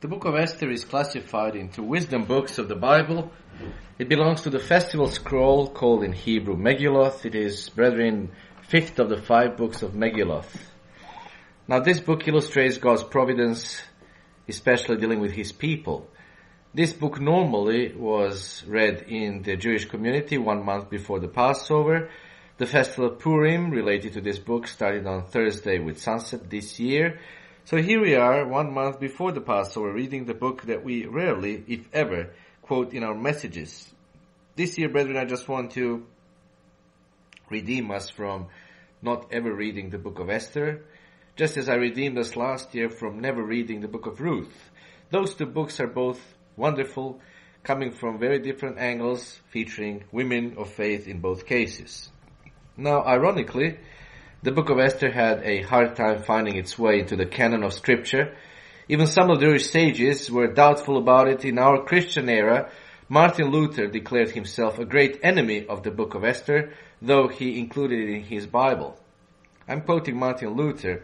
The book of Esther is classified into wisdom books of the Bible. It belongs to the festival scroll called in Hebrew Megilloth. It is, brethren, fifth of the 5 books of Megilloth. Now this book illustrates God's providence, especially dealing with His people. This book normally was read in the Jewish community 1 month before the Passover. The festival of Purim related to this book started on Thursday with sunset this year. So here we are 1 month before the Passover reading the book that we rarely, if ever, quote in our messages. This year, brethren, I just want to redeem us from not ever reading the book of Esther, just as I redeemed us last year from never reading the book of Ruth. Those 2 books are both wonderful, coming from very different angles, featuring women of faith in both cases. Now, ironically, the book of Esther had a hard time finding its way into the canon of Scripture. Even some of the Jewish sages were doubtful about it. In our Christian era, Martin Luther declared himself a great enemy of the book of Esther, though he included it in his Bible. I'm quoting Martin Luther.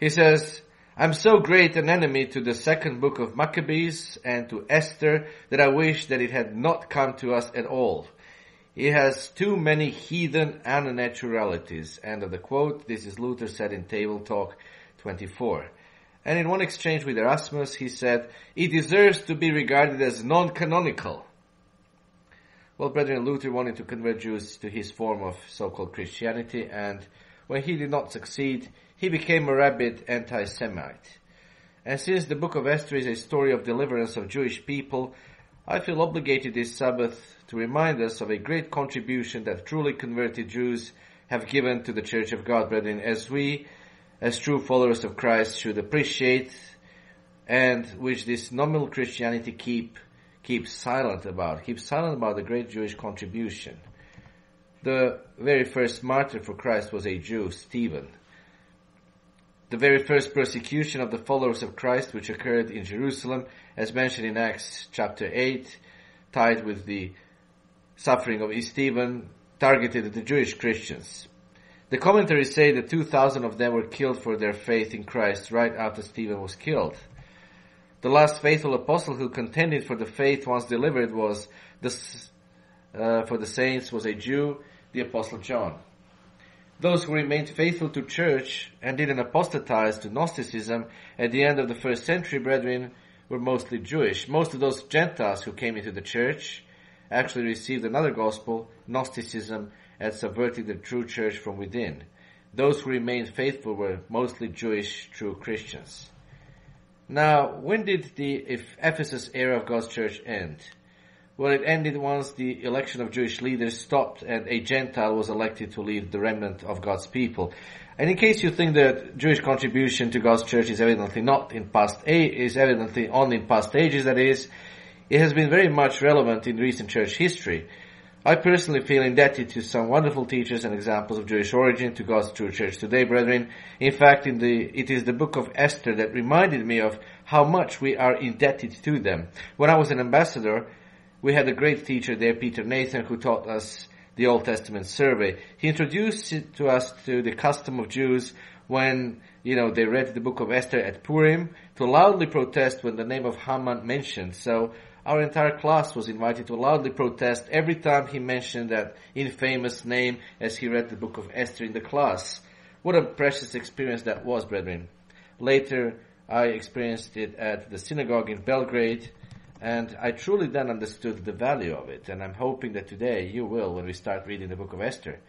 He says, "I'm so great an enemy to the 2nd book of Maccabees and to Esther that I wish that it had not come to us at all. It has too many heathen unnaturalities." End of the quote. This is Luther said in Table Talk 24. And in one exchange with Erasmus, he said, "It deserves to be regarded as non-canonical." Well, brethren, Luther wanted to convert Jews to his form of so-called Christianity, and when he did not succeed, he became a rabid anti-Semite. And since the book of Esther is a story of deliverance of Jewish people, I feel obligated this Sabbath to remind us of a great contribution that truly converted Jews have given to the Church of God, brethren, as we, as true followers of Christ, should appreciate, and which this nominal Christianity keeps silent about the great Jewish contribution. The very first martyr for Christ was a Jew, Stephen. The very first persecution of the followers of Christ, which occurred in Jerusalem, as mentioned in Acts chapter 8, tied with the suffering of Stephen, targeted at the Jewish Christians. The commentaries say that 2,000 of them were killed for their faith in Christ right after Stephen was killed. The last faithful apostle who contended for the faith once delivered for the saints was a Jew, the Apostle John. Those who remained faithful to church and didn't apostatize to Gnosticism at the end of the 1st century, brethren, were mostly Jewish. Most of those Gentiles who came into the church actually received another gospel, Gnosticism, and subverted the true church from within. Those who remained faithful were mostly Jewish, true Christians. Now, when did the Ephesus era of God's church end? Well, it ended once the election of Jewish leaders stopped and a Gentile was elected to lead the remnant of God's people. And in case you think that Jewish contribution to God's church is evidently only in past ages, that is, it has been very much relevant in recent church history. I personally feel indebted to some wonderful teachers and examples of Jewish origin to God's true church today, brethren. In fact, it is the book of Esther that reminded me of how much we are indebted to them. When I was an ambassador, we had a great teacher there, Peter Nathan, who taught us the Old Testament survey. He introduced to us to the custom of Jews when, they read the book of Esther at Purim to loudly protest when the name of Haman mentioned. So our entire class was invited to loudly protest every time he mentioned that infamous name as he read the book of Esther in the class. What a precious experience that was, brethren. Later, I experienced it at the synagogue in Belgrade, and I truly then understood the value of it, and I'm hoping that today you will when we start reading the book of Esther.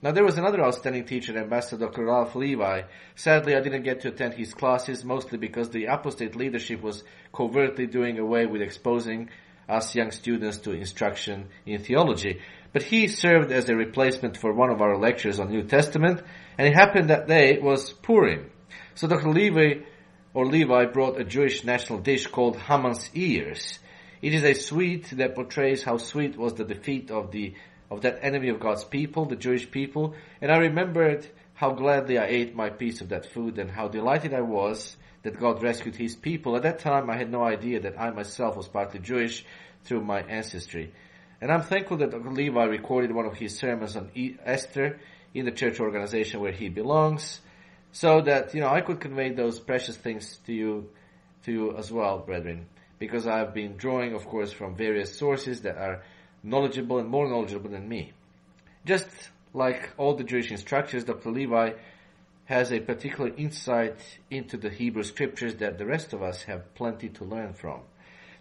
Now, there was another outstanding teacher, Ambassador Dr. Ralph Levi. Sadly, I didn't get to attend his classes, mostly because the apostate leadership was covertly doing away with exposing us young students to instruction in theology. But he served as a replacement for one of our lectures on New Testament, and it happened that day was Purim. So Dr. Levi brought a Jewish national dish called Haman's ears. It is a sweet that portrays how sweet was the defeat of that enemy of God's people, the Jewish people. And I remembered how gladly I ate my piece of that food and how delighted I was that God rescued His people. At that time, I had no idea that I myself was partly Jewish through my ancestry. And I'm thankful that Dr. Levi recorded one of his sermons on Esther in the church organization where he belongs, so that, I could convey those precious things to you to you as well, brethren, because I've been drawing, of course, from various sources that are knowledgeable and more knowledgeable than me. Just like all the Jewish instructors, Dr. Levi has a particular insight into the Hebrew scriptures that the rest of us have plenty to learn from.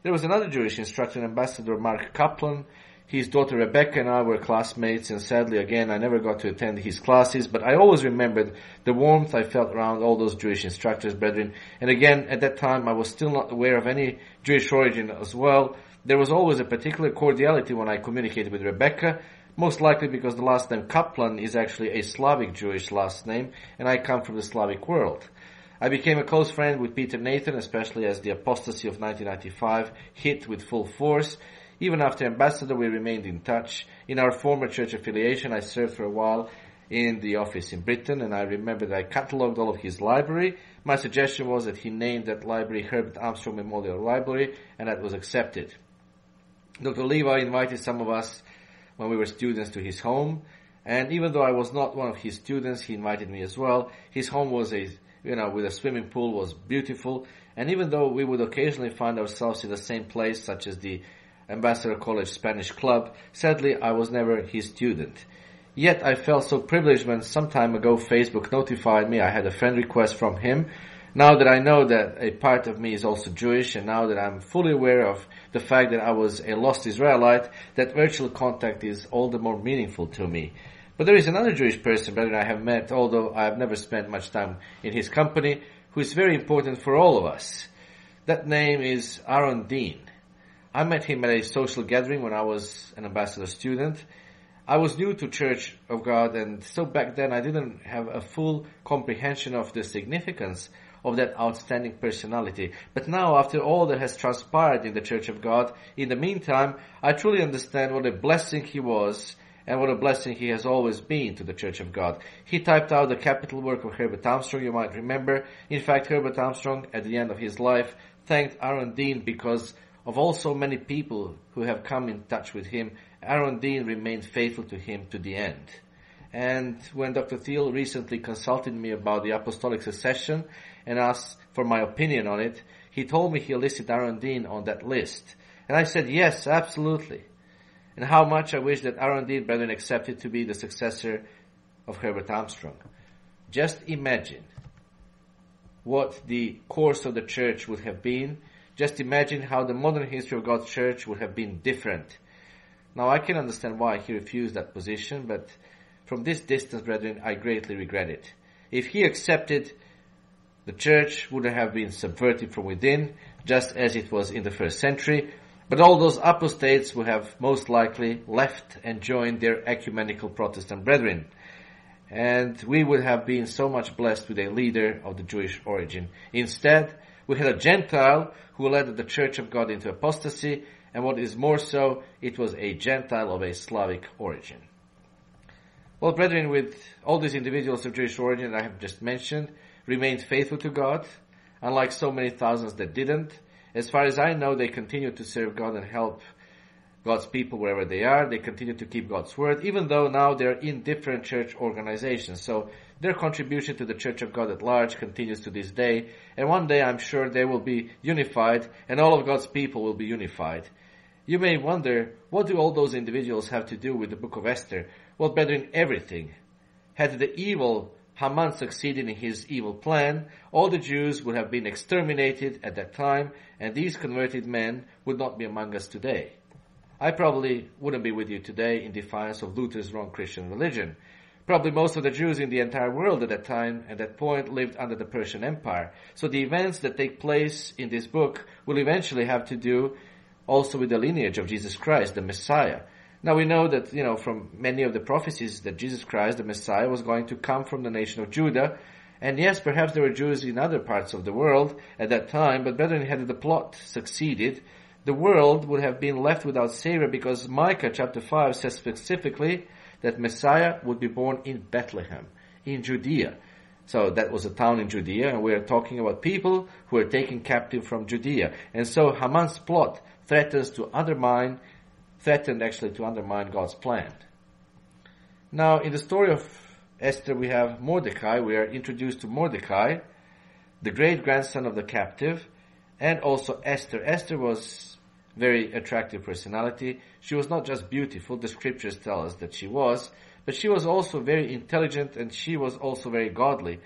There was another Jewish instructor, Ambassador Mark Kaplan. His daughter Rebecca and I were classmates, and sadly, again, I never got to attend his classes, but I always remembered the warmth I felt around all those Jewish instructors, brethren. And again, at that time, I was still not aware of any Jewish origin as well. There was always a particular cordiality when I communicated with Rebecca, most likely because the last name Kaplan is actually a Slavic Jewish last name, and I come from the Slavic world. I became a close friend with Peter Nathan, especially as the apostasy of 1995 hit with full force. Even after Ambassador, we remained in touch. In our former church affiliation, I served for a while in the office in Britain, and I remember that I catalogued all of his library. My suggestion was that he named that library Herbert Armstrong Memorial Library, and that was accepted. Dr. Levi invited some of us when we were students to his home, and even though I was not one of his students, he invited me as well. His home was with a swimming pool, was beautiful, and even though we would occasionally find ourselves in the same place, such as the Ambassador College Spanish Club, sadly I was never his student. Yet I felt so privileged when some time ago Facebook notified me I had a friend request from him. Now that I know that a part of me is also Jewish, and now that I'm fully aware of the fact that I was a lost Israelite, that virtual contact is all the more meaningful to me. But there is another Jewish person, brethren, I have met, although I have never spent much time in his company, who is very important for all of us. That name is Aaron Dean. I met him at a social gathering when I was an ambassador student. I was new to Church of God, and so back then I didn't have a full comprehension of the significance of that outstanding personality. But now, after all that has transpired in the Church of God, in the meantime, I truly understand what a blessing he was and what a blessing he has always been to the Church of God. He typed out the capital work of Herbert Armstrong, you might remember. In fact, Herbert Armstrong, at the end of his life, thanked Aaron Dean because of all so many people who have come in touch with him. Aaron Dean remained faithful to him to the end. And when Dr. Thiel recently consulted me about the apostolic succession and asked for my opinion on it, he told me he listed Aaron Dean on that list. And I said, yes, absolutely. And how much I wish that Aaron Dean, brethren, accepted to be the successor of Herbert Armstrong. Just imagine what the course of the church would have been. Just imagine how the modern history of God's church would have been different. Now, I can understand why he refused that position, but from this distance, brethren, I greatly regret it. If he accepted, the church would have been subverted from within, just as it was in the first century, but all those apostates would have most likely left and joined their ecumenical Protestant brethren. And we would have been so much blessed with a leader of the Jewish origin. Instead, we had a Gentile who led the Church of God into apostasy, and what is more so, it was a Gentile of a Slavic origin. Well, brethren, with all these individuals of Jewish origin that I have just mentioned, remained faithful to God, unlike so many thousands that didn't. As far as I know, they continue to serve God and help God's people wherever they are. They continue to keep God's word, even though now they're in different church organizations. So their contribution to the Church of God at large continues to this day. And one day I'm sure they will be unified, and all of God's people will be unified. You may wonder, what do all those individuals have to do with the book of Esther? Well, brethren, everything. Had the evil Haman succeeded in his evil plan, all the Jews would have been exterminated at that time, and these converted men would not be among us today. I probably wouldn't be with you today in defiance of Luther's wrong Christian religion. Probably most of the Jews in the entire world at that time, at that point, lived under the Persian Empire. So the events that take place in this book will eventually have to do also with the lineage of Jesus Christ, the Messiah. Now we know that, from many of the prophecies that Jesus Christ, the Messiah, was going to come from the nation of Judah. And yes, perhaps there were Jews in other parts of the world at that time, but brethren, had the plot succeeded, the world would have been left without Savior, because Micah chapter 5 says specifically that Messiah would be born in Bethlehem, in Judea. So that was a town in Judea, and we are talking about people who were taken captive from Judea. And so Haman's plot threatened to undermine God's plan. Now, in the story of Esther, we have Mordecai. We are introduced to Mordecai, the great-grandson of the captive, and also Esther. Esther was very attractive personality. She was not just beautiful, the scriptures tell us that she was, but she was also very intelligent, and she was also very godly.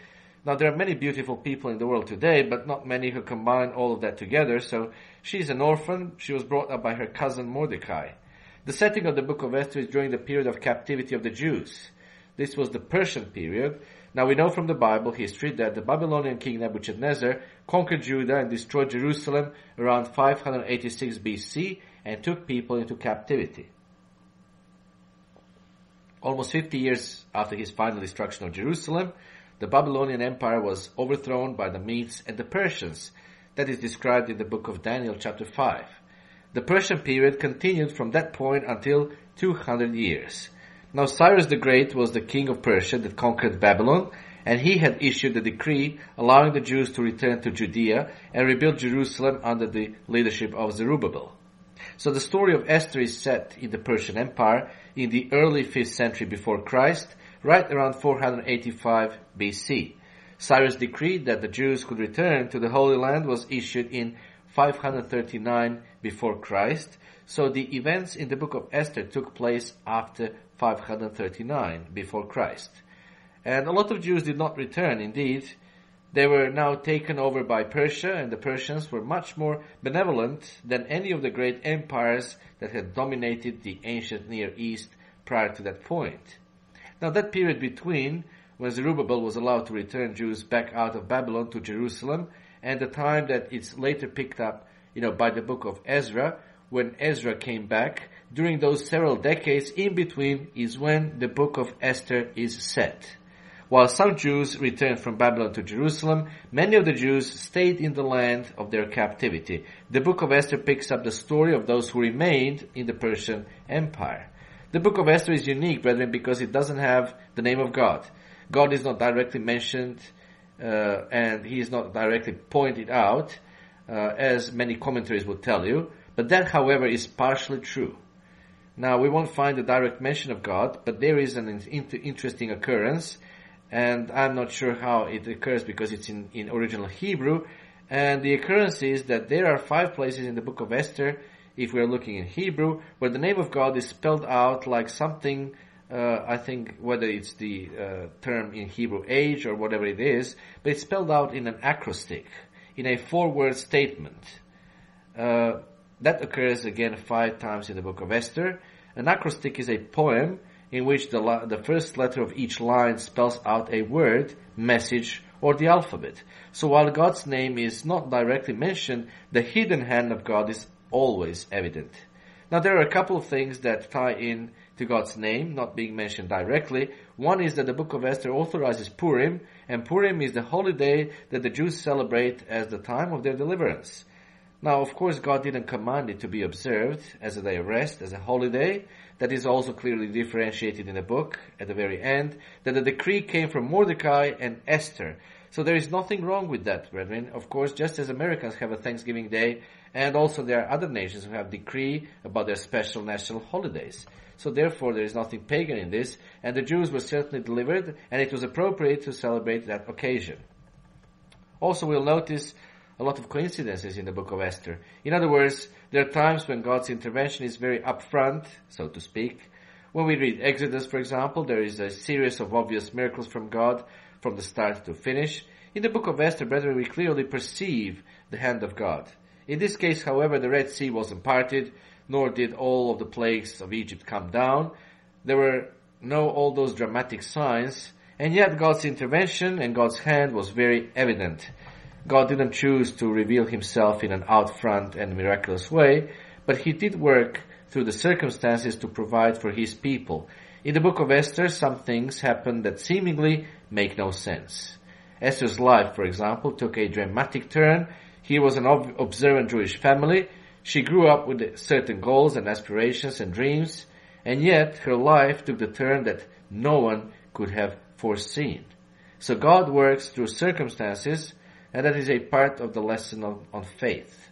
Now, there are many beautiful people in the world today, but not many who combine all of that together. So she's an orphan. She was brought up by her cousin Mordecai. The setting of the book of Esther is during the period of captivity of the Jews. This was the Persian period. Now, we know from the Bible history that the Babylonian king Nebuchadnezzar conquered Judah and destroyed Jerusalem around 586 BC and took people into captivity. Almost 50 years after his final destruction of Jerusalem, the Babylonian Empire was overthrown by the Medes and the Persians. That is described in the book of Daniel chapter 5. The Persian period continued from that point until 200 years. Now Cyrus the Great was the king of Persia that conquered Babylon, and he had issued a decree allowing the Jews to return to Judea and rebuild Jerusalem under the leadership of Zerubbabel. So the story of Esther is set in the Persian Empire in the early 5th century before Christ, right around 485 BC. Cyrus' decree that the Jews could return to the Holy Land was issued in 539 before Christ. So the events in the book of Esther took place after 539 before Christ. And a lot of Jews did not return. Indeed, they were now taken over by Persia, and the Persians were much more benevolent than any of the great empires that had dominated the ancient Near East prior to that point. Now that period between when Zerubbabel was allowed to return Jews back out of Babylon to Jerusalem and the time that it's later picked up, by the book of Ezra, when Ezra came back, during those several decades in between is when the book of Esther is set. While some Jews returned from Babylon to Jerusalem, many of the Jews stayed in the land of their captivity. The book of Esther picks up the story of those who remained in the Persian Empire. The book of Esther is unique, brethren, because it doesn't have the name of God. God is not directly mentioned, and he is not directly pointed out, as many commentaries would tell you. But that, however, is partially true. Now, we won't find a direct mention of God, but there is an interesting occurrence, and I'm not sure how it occurs because it's in original Hebrew. And the occurrence is that there are 5 places in the book of Esther, if we're looking in Hebrew, where the name of God is spelled out like something, I think whether it's the term in Hebrew age or whatever it is, but it's spelled out in an acrostic, in a 4-word statement. That occurs again 5 times in the book of Esther. An acrostic is a poem in which the first letter of each line spells out a word, message, or the alphabet. So while God's name is not directly mentioned, the hidden hand of God is always evident. Now there are a couple of things that tie in to God's name not being mentioned directly. One is that the book of Esther authorizes Purim, and Purim is the holy day that the Jews celebrate as the time of their deliverance. Now, of course, God didn't command it to be observed as a day of rest, as a holiday. That is also clearly differentiated in the book at the very end, that the decree came from Mordecai and Esther. So there is nothing wrong with that, brethren. Of course, just as Americans have a Thanksgiving Day, and also there are other nations who have decree about their special national holidays. So therefore, there is nothing pagan in this, and the Jews were certainly delivered, and it was appropriate to celebrate that occasion. Also, we'll notice a lot of coincidences in the book of Esther. In other words, there are times when God's intervention is very upfront, so to speak. When we read Exodus, for example, there is a series of obvious miracles from God from the start to finish. In the book of Esther, brethren, we clearly perceive the hand of God. In this case, however, the Red Sea wasn't parted, nor did all of the plagues of Egypt come down. There were no all those dramatic signs, and yet God's intervention and God's hand was very evident. God didn't choose to reveal himself in an out-front and miraculous way, but he did work through the circumstances to provide for his people. In the book of Esther, some things happen that seemingly make no sense. Esther's life, for example, took a dramatic turn. Here was an observant Jewish family. She grew up with certain goals and aspirations and dreams, and yet her life took the turn that no one could have foreseen. So God works through circumstances, and that is a part of the lesson on faith.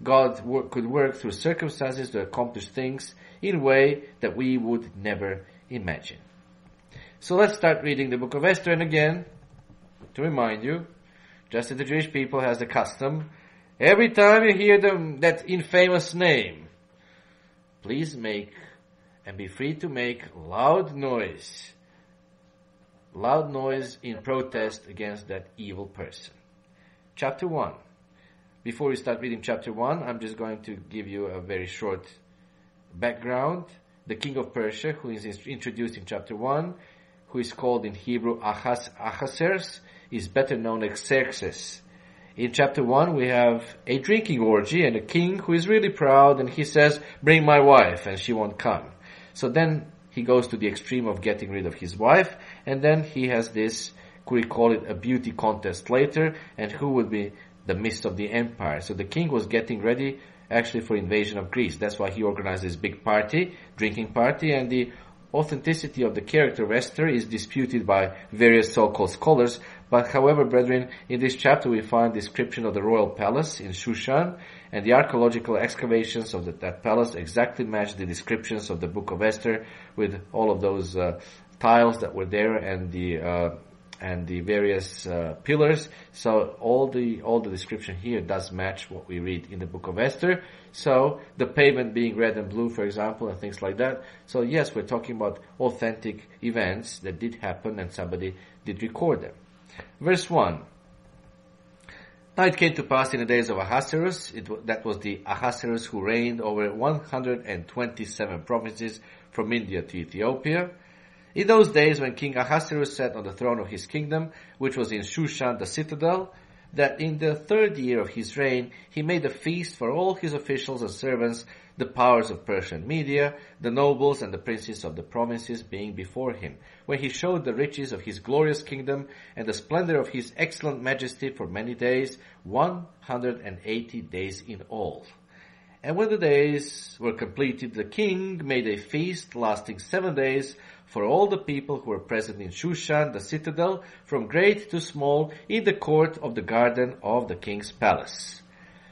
God could work through circumstances to accomplish things in a way that we would never imagine. So let's start reading the book of Esther, and again, to remind you, just as the Jewish people has the custom, Every time you hear that infamous name, please make and be free to make loud noise in protest against that evil person. Chapter 1. Before we start reading chapter 1, I'm just going to give you a very short background. The king of Persia, who is introduced in chapter 1, who is called in Hebrew Ahasuerus, is better known as Xerxes. In chapter 1, we have a drinking orgy and a king who is really proud, and he says, "Bring my wife," and she won't come. So then he goes to the extreme of getting rid of his wife, and then he has this, we call it a beauty contest later, and who would be the midst of the empire. So the king was getting ready actually for invasion of Greece. That's why he organized this big party, drinking party, and the authenticity of the character of Esther is disputed by various so-called scholars. But however, brethren, in this chapter we find description of the royal palace in Shushan, and the archaeological excavations of that palace exactly match the descriptions of the book of Esther, with all of those tiles that were there and the various pillars. So all the description here does match what we read in the book of Esther. So the pavement being red and blue, for example, and things like that. So yes, we're talking about authentic events that did happen and somebody did record them. Verse 1. Now it came to pass in the days of Ahasuerus, that was the Ahasuerus who reigned over 127 provinces from India to Ethiopia. In those days when King Ahasuerus sat on the throne of his kingdom, which was in Shushan the citadel, that in the 3rd year of his reign he made a feast for all his officials and servants, the powers of Persia and Media, the nobles and the princes of the provinces being before him, when he showed the riches of his glorious kingdom and the splendor of his excellent majesty for many days, 180 days in all. And when the days were completed, the king made a feast lasting 7 days for all the people who were present in Shushan, the citadel, from great to small, in the court of the garden of the king's palace.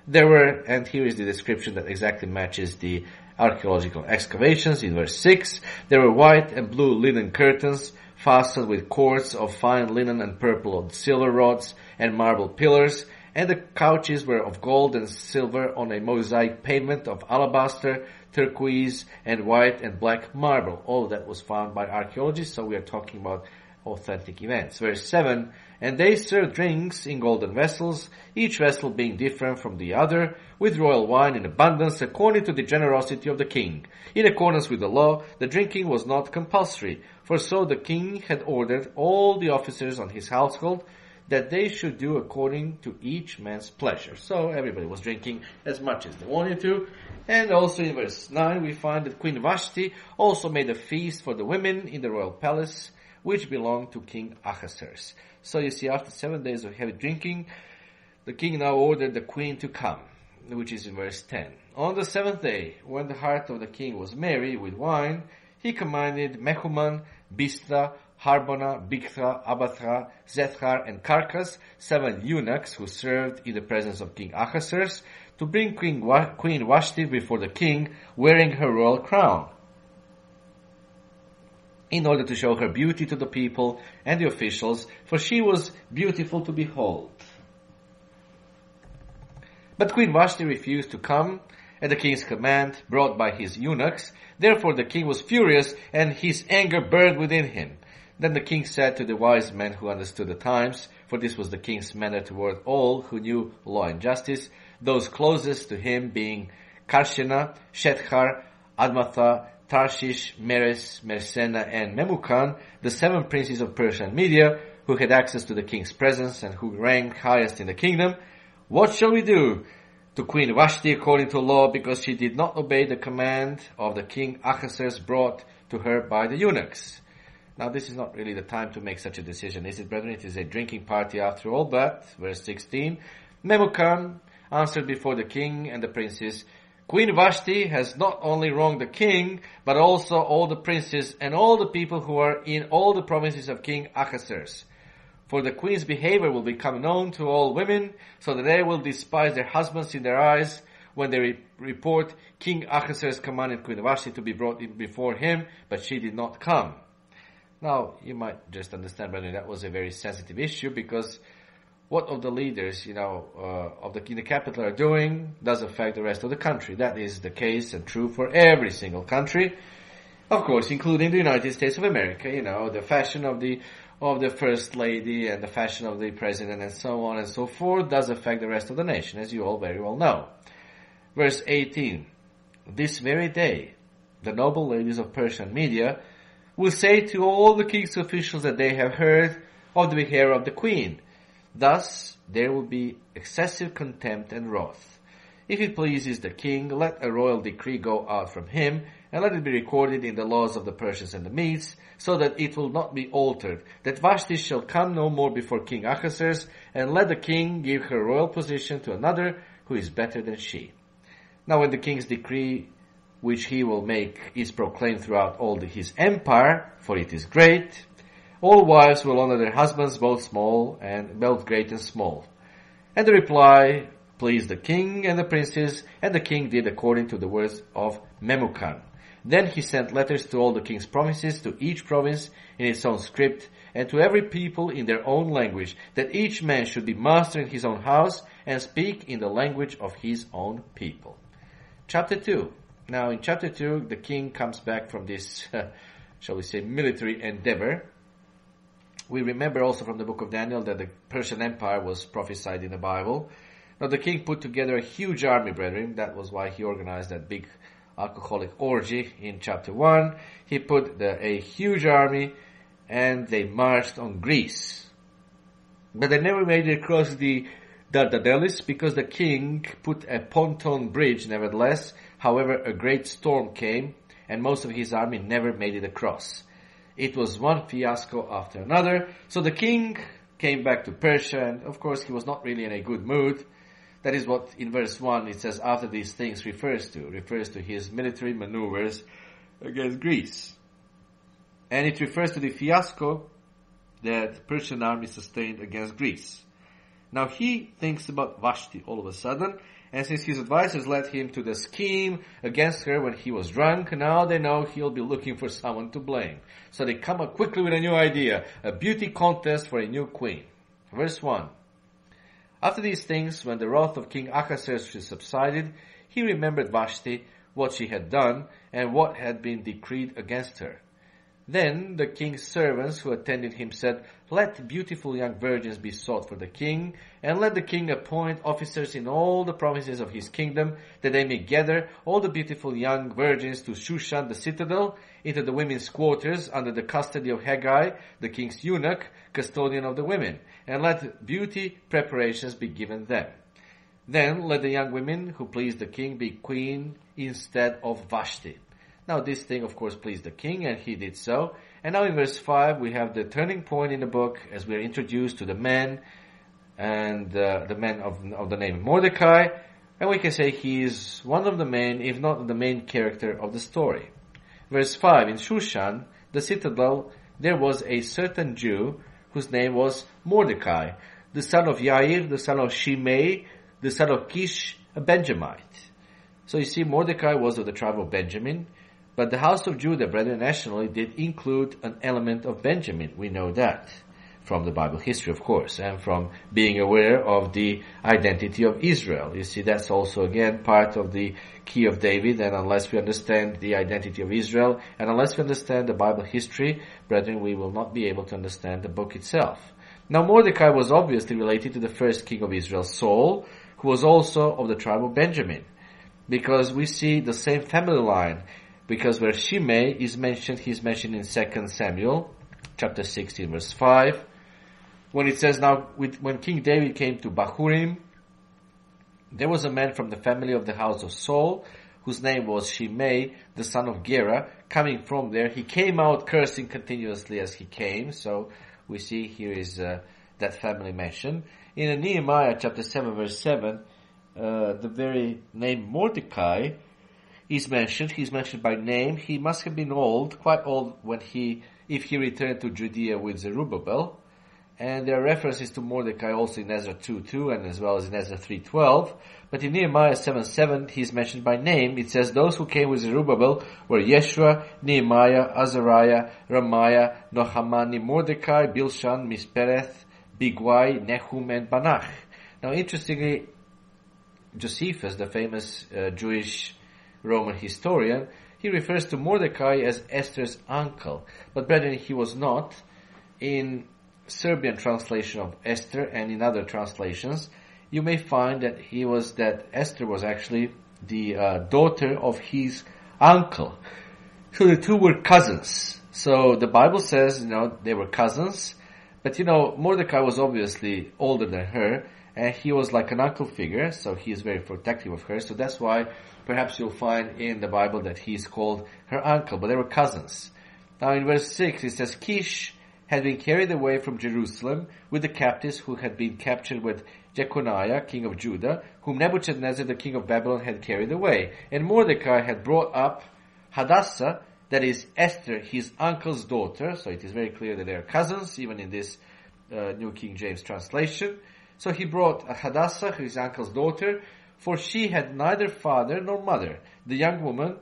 There were, and here is the description that exactly matches the archaeological excavations in verse 6, there were white and blue linen curtains fastened with cords of fine linen and purple and silver rods and marble pillars, and the couches were of gold and silver on a mosaic pavement of alabaster, turquoise, and white and black marble. All of that was found by archaeologists, so we are talking about authentic events. Verse 7, and they served drinks in golden vessels, each vessel being different from the other, with royal wine in abundance, according to the generosity of the king. In accordance with the law, the drinking was not compulsory, for so the king had ordered all the officers on his household, that they should do according to each man's pleasure. So everybody was drinking as much as they wanted to. And also in verse 9 we find that Queen Vashti also made a feast for the women in the royal palace, which belonged to King Ahasuerus. So you see, after 7 days of heavy drinking, the king now ordered the queen to come, which is in verse 10. On the 7th day, when the heart of the king was merry with wine, he commanded Mehuman, Bista, Harbona, Bigtha, Abathra, Zethar, and Carcas, 7 eunuchs who served in the presence of King Ahasuerus, to bring Queen Vashti before the king, wearing her royal crown, in order to show her beauty to the people and the officials, for she was beautiful to behold. But Queen Vashti refused to come at the king's command, brought by his eunuchs. Therefore the king was furious, and his anger burned within him. Then the king said to the wise men who understood the times, for this was the king's manner toward all who knew law and justice, those closest to him being Karshena, Shethar, Admatha, Tarshish, Meres, Mersena, and Memucan, the 7 princes of Persia and Media, who had access to the king's presence and who ranked highest in the kingdom, what shall we do to Queen Vashti according to law, because she did not obey the command of the king Ahasuerus brought to her by the eunuchs? Now this is not really the time to make such a decision, is it, brethren? It is a drinking party after all, but, verse 16, Memucan answered before the king and the princes, Queen Vashti has not only wronged the king, but also all the princes and all the people who are in all the provinces of King Ahasuerus. For the queen's behavior will become known to all women, so that they will despise their husbands in their eyes when they report King Ahasuerus commanded Queen Vashti to be brought before him, but she did not come. Now, you might just understand, brethren, that was a very sensitive issue, because what of the leaders, in the capital are doing does affect the rest of the country. That is the case and true for every single country. Of course, including the United States of America, the fashion of the first lady and the fashion of the president and so on and so forth does affect the rest of the nation, as you all very well know. Verse 18, this very day, the noble ladies of Persian Media will say to all the king's officials that they have heard of the behavior of the queen. Thus, there will be excessive contempt and wrath. If it pleases the king, let a royal decree go out from him, and let it be recorded in the laws of the Persians and the Medes, so that it will not be altered, that Vashti shall come no more before King Ahasuerus, and let the king give her royal position to another who is better than she. Now when the king's decree which he will make is proclaimed throughout all his empire, for it is great, all wives will honor their husbands, both great and small. And the reply pleased the king and the princes, and the king did according to the words of Memucan. Then he sent letters to all the king's provinces, to each province in its own script, and to every people in their own language, that each man should be master in his own house, and speak in the language of his own people. Chapter 2. Now in chapter 2, the king comes back from this, shall we say, military endeavor. We remember also from the book of Daniel that the Persian Empire was prophesied in the Bible. Now the king put together a huge army, brethren. That was why he organized that big alcoholic orgy in chapter 1. He put a huge army and they marched on Greece. But they never made it across the Dardanelles because the king put a pontoon bridge nevertheless. However, a great storm came and most of his army never made it across. It was one fiasco after another. So the king came back to Persia, and of course he was not really in a good mood. That is what in verse 1 it says after these things refers to his military maneuvers against Greece. And it refers to the fiasco that the Persian army sustained against Greece. Now he thinks about Vashti all of a sudden, and since his advisors led him to the scheme against her when he was drunk, now they know he'll be looking for someone to blame. So they come up quickly with a new idea, a beauty contest for a new queen. Verse 1. After these things, when the wrath of King Ahasuerus subsided, he remembered Vashti, what she had done, and what had been decreed against her. Then the king's servants who attended him said, let beautiful young virgins be sought for the king, and let the king appoint officers in all the provinces of his kingdom, that they may gather all the beautiful young virgins to Shushan the citadel, into the women's quarters, under the custody of Haggai, the king's eunuch, custodian of the women, and let beauty preparations be given them. Then let the young women who please the king be queen instead of Vashti. Now this thing, of course, pleased the king, and he did so. And now in verse 5, we have the turning point in the book as we are introduced to the man, and the man of the name Mordecai. And we can say he is one of the main, if not the main character of the story. Verse 5, in Shushan, the citadel, there was a certain Jew whose name was Mordecai, the son of Yair, the son of Shimei, the son of Kish, a Benjamite. So you see, Mordecai was of the tribe of Benjamin. But the house of Judah, brethren, nationally did include an element of Benjamin. We know that from the Bible history, of course, and from being aware of the identity of Israel. You see, that's also, again, part of the key of David, and unless we understand the identity of Israel, and unless we understand the Bible history, brethren, we will not be able to understand the book itself. Now, Mordecai was obviously related to the first king of Israel, Saul, who was also of the tribe of Benjamin, because we see the same family line. Because where Shimei is mentioned, he's mentioned in 2 Samuel, chapter 16, verse 5. When it says, now, when King David came to Purim, there was a man from the family of the house of Saul, whose name was Shimei, the son of Gera. Coming from there, he came out cursing continuously as he came. So we see here is that family mentioned. In Nehemiah, chapter 7, verse 7, the very name Mordecai is mentioned. He's mentioned by name. He must have been old, quite old, if he returned to Judea with Zerubbabel. And there are references to Mordecai also in Ezra 2:2 and as well as in Ezra 3:12. But in Nehemiah 7:7, he's mentioned by name. It says, those who came with Zerubbabel were Yeshua, Nehemiah, Azariah, Ramiah, Nohamani, Mordecai, Bilshan, Mispereth, Bigwai, Nehum, and Banach. Now, interestingly, Josephus, the famous Jewish Roman historian, he refers to Mordecai as Esther's uncle. But brethren, he was not. In Serbian translation of Esther and in other translations, you may find that Esther was actually the daughter of his uncle. So the two were cousins. So the Bible says, they were cousins. But Mordecai was obviously older than her, and he was like an uncle figure, so he is very protective of her. So that's why perhaps you'll find in the Bible that he's called her uncle, but they were cousins. Now in verse 6 it says, Kish had been carried away from Jerusalem with the captives who had been captured with Jeconiah, king of Judah, whom Nebuchadnezzar, the king of Babylon, had carried away. And Mordecai had brought up Hadassah, that is Esther, his uncle's daughter. So it is very clear that they are cousins, even in this New King James translation. So he brought Hadassah, his uncle's daughter, for she had neither father nor mother. The young woman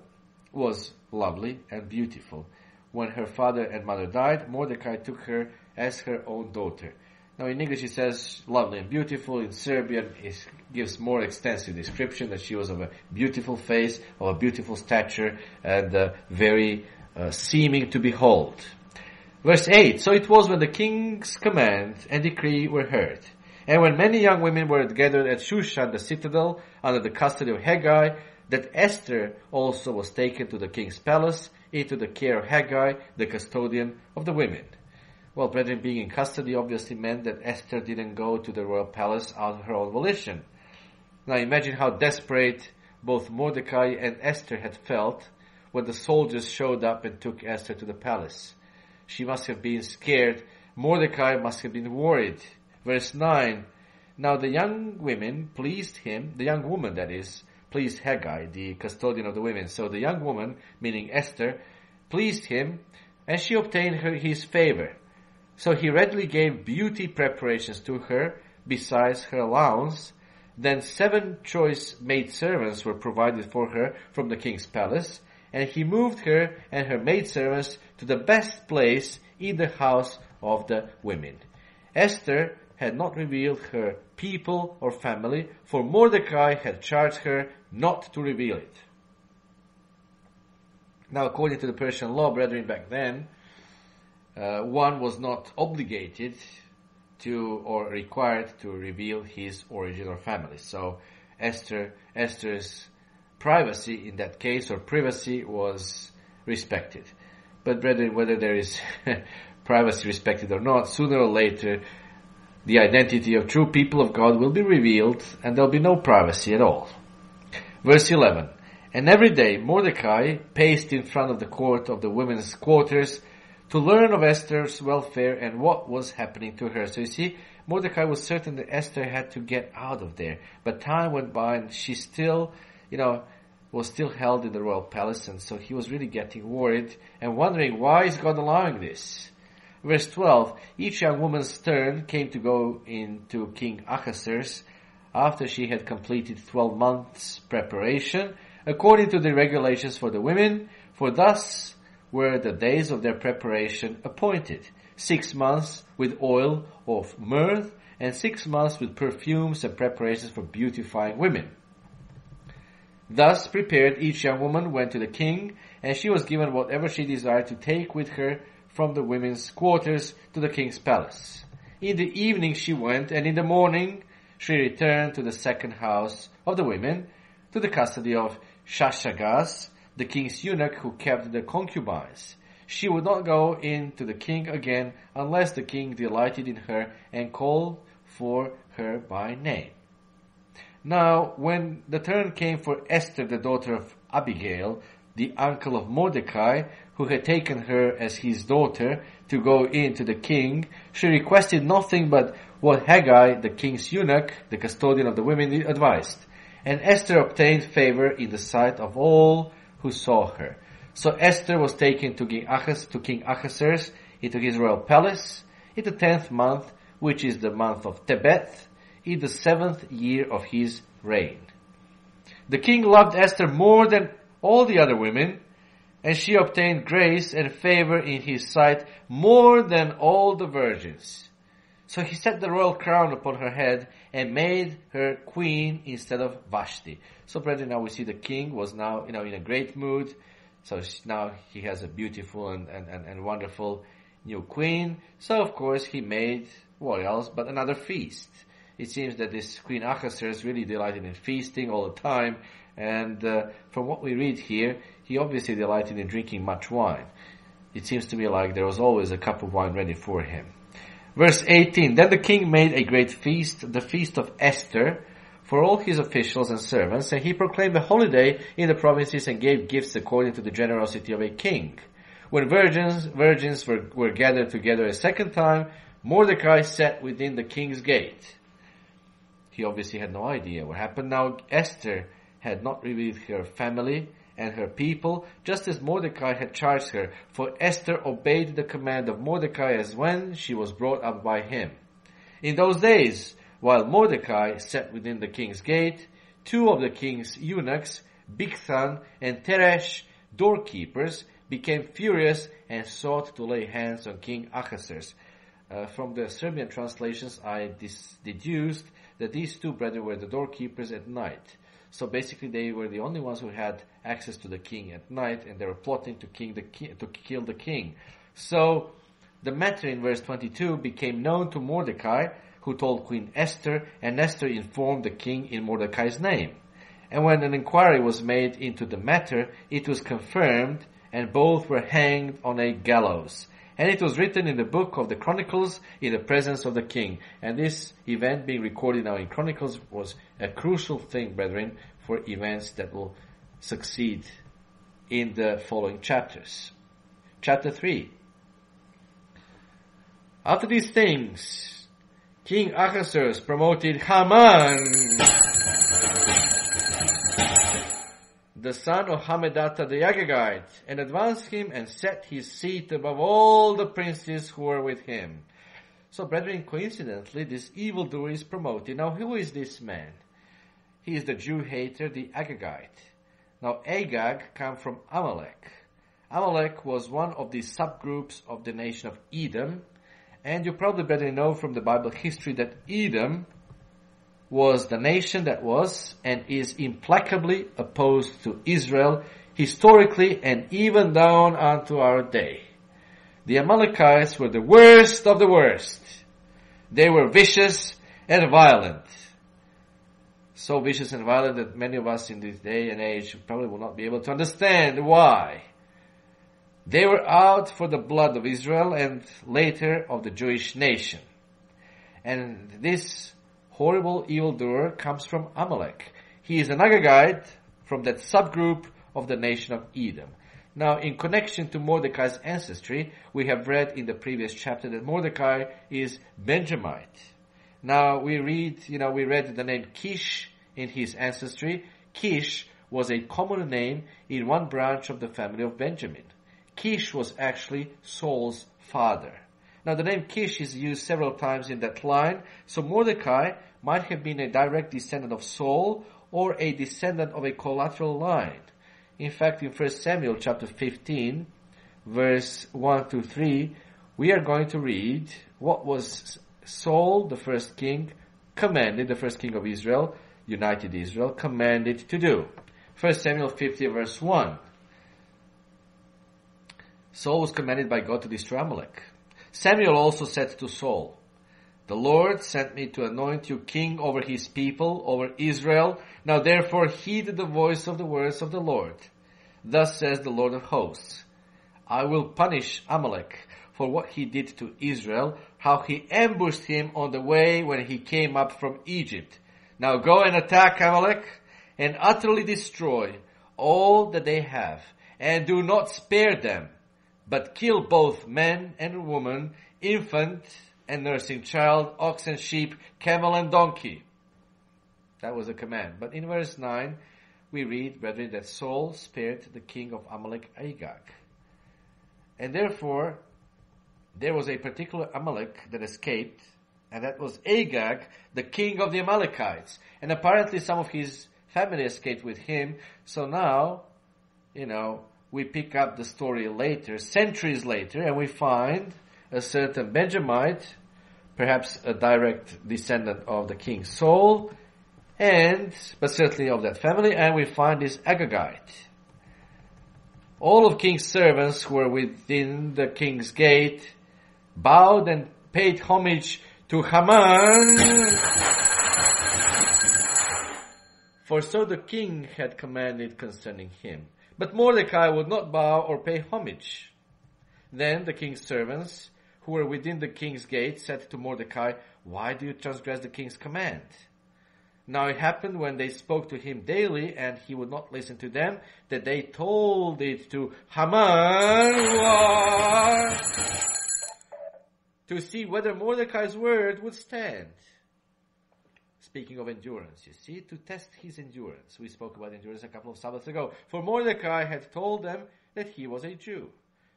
was lovely and beautiful. When her father and mother died, Mordecai took her as her own daughter. Now in English it says lovely and beautiful. In Serbian it gives more extensive description that she was of a beautiful face, of a beautiful stature, and very seeming to behold. Verse 8, So it was when the king's command and decree were heard, and when many young women were gathered at Shushan the citadel under the custody of Haggai, that Esther also was taken to the king's palace, into the care of Haggai, the custodian of the women. Well, brethren, being in custody obviously meant that Esther didn't go to the royal palace out of her own volition. Now imagine how desperate both Mordecai and Esther had felt when the soldiers showed up and took Esther to the palace. She must have been scared. Mordecai must have been worried. Verse 9, Now the young women pleased him, the young woman that is, pleased Haggai, the custodian of the women. So the young woman, meaning Esther, pleased him, and she obtained his favor. So he readily gave beauty preparations to her, besides her allowance. Then 7 choice maidservants were provided for her from the king's palace, and he moved her and her maidservants to the best place in the house of the women. Esther had not revealed her people or family, for Mordecai had charged her not to reveal it. Now, according to the Persian law, brethren, back then, one was not obligated to or required to reveal his origin or family. So Esther's privacy in that case, or privacy, was respected. But brethren, whether there is privacy respected or not, sooner or later the identity of true people of God will be revealed, and there will be no privacy at all. Verse 11, And every day Mordecai paced in front of the court of the women's quarters to learn of Esther's welfare and what was happening to her. So you see, Mordecai was certain that Esther had to get out of there. But time went by and she still, was still held in the royal palace, and so he was really getting worried and wondering, why is God allowing this? Verse 12, Each young woman's turn came to go into King Ahasuerus after she had completed 12 months preparation, according to the regulations for the women, for thus were the days of their preparation appointed, 6 months with oil of myrrh, and 6 months with perfumes and preparations for beautifying women. Thus prepared, each young woman went to the king, and she was given whatever she desired to take with her from the women's quarters to the king's palace. In the evening she went, and in the morning she returned to the second house of the women, to the custody of Shashagaz, the king's eunuch who kept the concubines. She would not go in to the king again unless the king delighted in her and called for her by name. Now, when the turn came for Esther, the daughter of Abigail, the uncle of Mordecai, who had taken her as his daughter to go in to the king, she requested nothing but what Haggai, the king's eunuch, the custodian of the women, advised. And Esther obtained favor in the sight of all who saw her. So Esther was taken to King Ahasuerus into his royal palace in the 10th month, which is the month of Tebeth, in the 7th year of his reign. The king loved Esther more than all the other women, and she obtained grace and favor in his sight more than all the virgins. So he set the royal crown upon her head and made her queen instead of Vashti. So brethren, now we see the king was now, in a great mood. So now he has a beautiful and wonderful new queen. So of course he made, what else but another feast. It seems that this Queen Ahasuerus really delighted in feasting all the time. And from what we read here, he obviously delighted in drinking much wine. It seems to me like there was always a cup of wine ready for him. Verse 18, then the king made a great feast, the feast of Esther, for all his officials and servants, and he proclaimed a holiday in the provinces and gave gifts according to the generosity of a king. When virgins were gathered together a second time, Mordecai sat within the king's gate. He obviously had no idea what happened. Now Esther had not revealed her family and her people, just as Mordecai had charged her, for Esther obeyed the command of Mordecai as when she was brought up by him. In those days, while Mordecai sat within the king's gate, two of the king's eunuchs, Bigthan and Teresh, doorkeepers, became furious and sought to lay hands on King Ahasuerus. From the Serbian translations, I deduced that these two brethren were the doorkeepers at night. So basically they were the only ones who had access to the king at night, and they were plotting to kill the king. So the matter in verse 22 became known to Mordecai, who told Queen Esther, and Esther informed the king in Mordecai's name. And when an inquiry was made into the matter, it was confirmed, and both were hanged on a gallows. And it was written in the book of the Chronicles in the presence of the king. And this event being recorded now in Chronicles was a crucial thing, brethren, for events that will succeed in the following chapters. Chapter 3. After these things, King Ahasuerus promoted Haman, the son of Hammedatha the Agagite, and advanced him and set his seat above all the princes who were with him. So, brethren, coincidentally, this evildoer is promoted. Now, who is this man? He is the Jew-hater, the Agagite. Now, Agag came from Amalek. Amalek was one of the subgroups of the nation of Edom. And you probably better know from the Bible history that Edom was the nation that was and is implacably opposed to Israel historically and even down unto our day. The Amalekites were the worst of the worst. They were vicious and violent. So vicious and violent that many of us in this day and age probably will not be able to understand why. They were out for the blood of Israel and later of the Jewish nation. And this horrible evildoer comes from Amalek. He is an Agagite from that subgroup of the nation of Edom. Now, in connection to Mordecai's ancestry, we have read in the previous chapter that Mordecai is Benjamite. Now, we read the name Kish in his ancestry. Kish was a common name in one branch of the family of Benjamin. Kish was actually Saul's father. Now, the name Kish is used several times in that line, so Mordecai might have been a direct descendant of Saul or a descendant of a collateral line. In fact, in 1 Samuel chapter 15, verse 1 to 3, we are going to read what was Saul, the first king, commanded, the first king of Israel, united Israel, commanded to do. 1 Samuel 15, verse 1. Saul was commanded by God to destroy Amalek. Samuel also said to Saul, "The Lord sent me to anoint you king over his people, over Israel. Now therefore heed the voice of the words of the Lord. Thus says the Lord of hosts, I will punish Amalek for what he did to Israel, how he ambushed him on the way when he came up from Egypt. Now go and attack Amalek and utterly destroy all that they have, and do not spare them, but kill both men and woman, infant and nursing child, ox and sheep, camel and donkey." That was a command. But in verse 9, we read, brethren, that Saul spared the king of Amalek, Agag. And therefore, there was a particular Amalek that escaped, and that was Agag, the king of the Amalekites. And apparently some of his family escaped with him. So now, we pick up the story later, centuries later, and we find a certain Benjamite, perhaps a direct descendant of the king Saul, but certainly of that family, and we find this Agagite. All of king's servants who were within the king's gate bowed and paid homage to Haman, for so the king had commanded concerning him. But Mordecai would not bow or pay homage. Then the king's servants who were within the king's gate said to Mordecai, "Why do you transgress the king's command?" Now it happened when they spoke to him daily and he would not listen to them, that they told it to Haman to see whether Mordecai's word would stand. Speaking of endurance, you see, to test his endurance. We spoke about endurance a couple of Sabbaths ago. For Mordecai had told them that he was a Jew.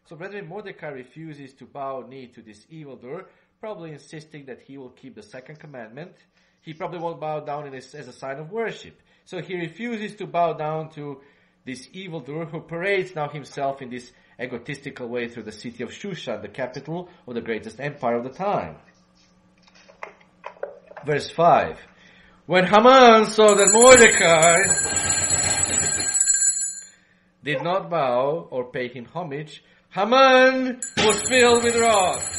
So brethren, Mordecai refuses to bow knee to this evildoer, probably insisting that he will keep the second commandment. He probably won't bow down as a sign of worship. So he refuses to bow down to this evildoer who parades now himself in this egotistical way through the city of Shushan, the capital of the greatest empire of the time. Verse 5. When Haman saw that Mordecai did not bow or pay him homage, Haman was filled with wrath.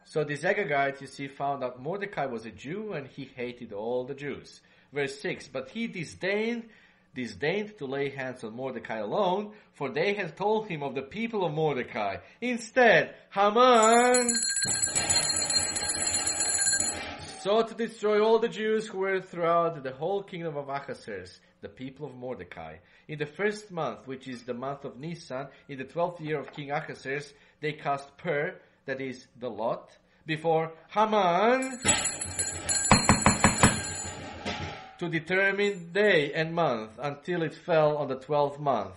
So this Agagite, you see, found out Mordecai was a Jew and he hated all the Jews. Verse 6, but he disdained to lay hands on Mordecai alone, for they had told him of the people of Mordecai. Instead, Haman sought to destroy all the Jews who were throughout the whole kingdom of Ahasuerus, the people of Mordecai. In the first month, which is the month of Nisan, in the 12th year of King Ahasuerus, they cast pur, that is, the lot, before Haman to determine day and month until it fell on the 12th month,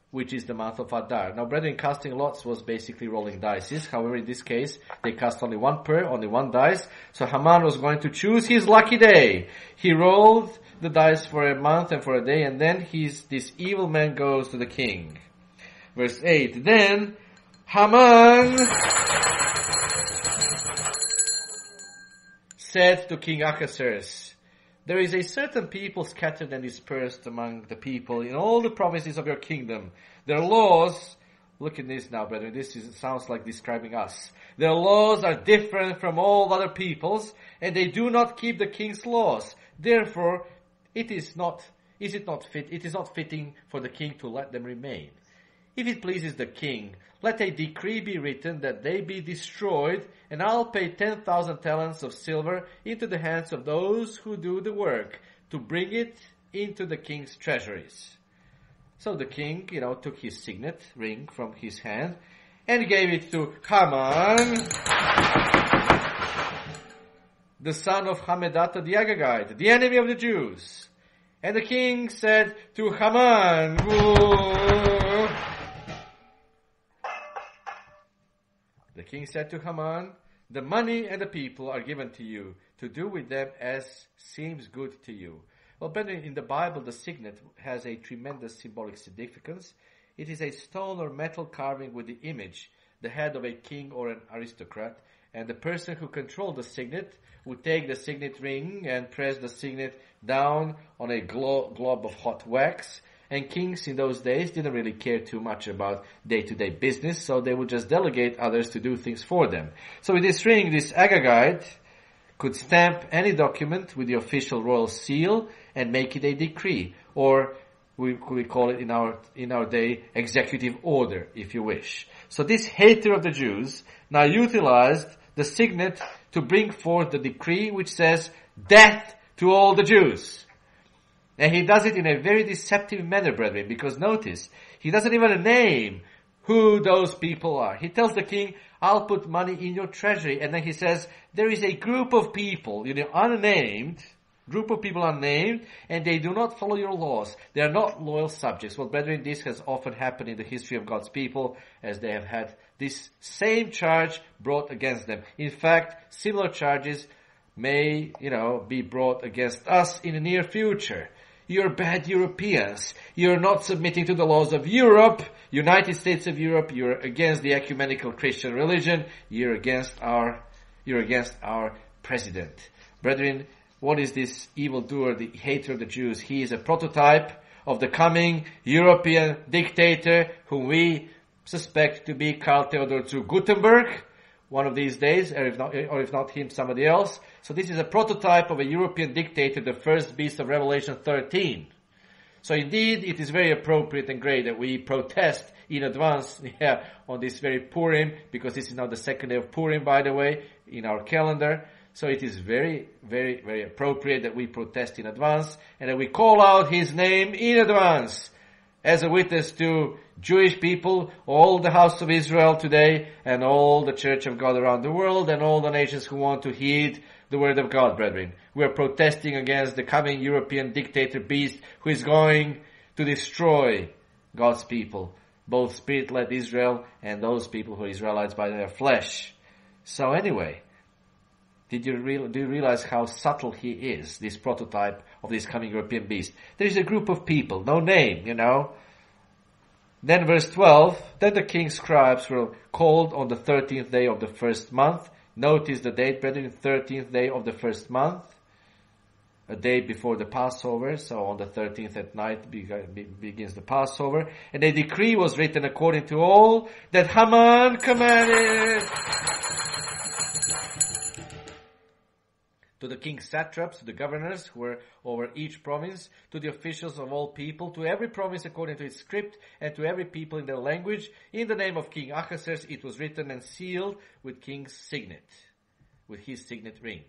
which is the month of Adar. Now, brethren, casting lots was basically rolling dice. However, in this case, they cast only one pur, only one dice. So Haman was going to choose his lucky day. He rolled the dice for a month and for a day, and then this evil man goes to the king. Verse 8, then Haman said to King Ahasuerus, there is a certain people scattered and dispersed among the people in all the provinces of your kingdom. Their laws, look at this now, brethren, sounds like describing us. Their laws are different from all other peoples, and they do not keep the king's laws. Therefore, it is not fitting for the king to let them remain. If it pleases the king, let a decree be written that they be destroyed, and I'll pay 10,000 talents of silver into the hands of those who do the work, to bring it into the king's treasuries. So the king, took his signet ring from his hand, and gave it to Haman, the son of Hammedatha the Agagite, the enemy of the Jews. And the king said to Haman, the king said to Haman, the money and the people are given to you, to do with them as seems good to you. Well, brethren, in the Bible, the signet has a tremendous symbolic significance. It is a stone or metal carving with the image, the head of a king or an aristocrat, and the person who controlled the signet would take the signet ring and press the signet down on a glob of hot wax. And kings in those days didn't really care too much about day-to-day business, so they would just delegate others to do things for them. So with this ring, this Agagite could stamp any document with the official royal seal and make it a decree, or we call it in our day executive order, if you wish. So this hater of the Jews now utilized the signet to bring forth the decree which says death to all the Jews. And he does it in a very deceptive manner, brethren, because notice, he doesn't even name who those people are. He tells the king, I'll put money in your treasury. And then he says, there is a group of people, unnamed, and they do not follow your laws. They are not loyal subjects. Well, brethren, this has often happened in the history of God's people, as they have had this same charge brought against them. In fact, similar charges may, be brought against us in the near future. You're bad Europeans. You're not submitting to the laws of Europe, United States of Europe. You're against the ecumenical Christian religion. You're against our president. Brethren, what is this evildoer, the hater of the Jews? He is a prototype of the coming European dictator whom we suspect to be Karl Theodor zu Gutenberg one of these days, or if not him, somebody else. So this is a prototype of a European dictator, the first beast of Revelation 13. So indeed, it is very appropriate and great that we protest in advance on this very Purim, because this is now the second day of Purim, by the way, in our calendar. So it is very, very, very appropriate that we protest in advance and that we call out his name in advance as a witness to Jewish people, all the house of Israel today, and all the church of God around the world, and all the nations who want to heed the word of God, brethren. We are protesting against the coming European dictator beast who is going to destroy God's people, both spirit-led Israel and those people who are Israelites by their flesh. So anyway, do you realize how subtle he is, this prototype of this coming European beast? There is a group of people, no name, Then verse 12, then the king's scribes were called on the 13th day of the first month. Notice the date, brethren, 13th day of the first month, a day before the Passover. So on the 13th at night begins the Passover. And a decree was written according to all that Haman commanded. To the king's satraps, to the governors who were over each province, to the officials of all people, to every province according to its script, and to every people in their language, in the name of King Ahasuerus, it was written and sealed with king's signet, with his signet ring.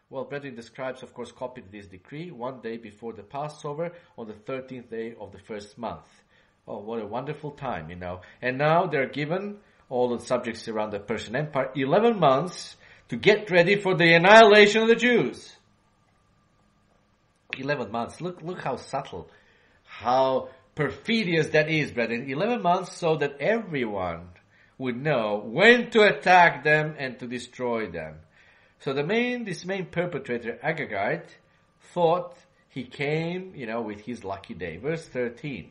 Well, brethren, the scribes, of course, copied this decree one day before the Passover on the 13th day of the first month. Oh, what a wonderful time, And now they're given, all the subjects around the Persian Empire, 11 months to get ready for the annihilation of the Jews. 11 months. Look how subtle, how perfidious that is, brethren. 11 months so that everyone would know when to attack them and to destroy them. So this main perpetrator, Agagite, thought he came, with his lucky day. Verse 13.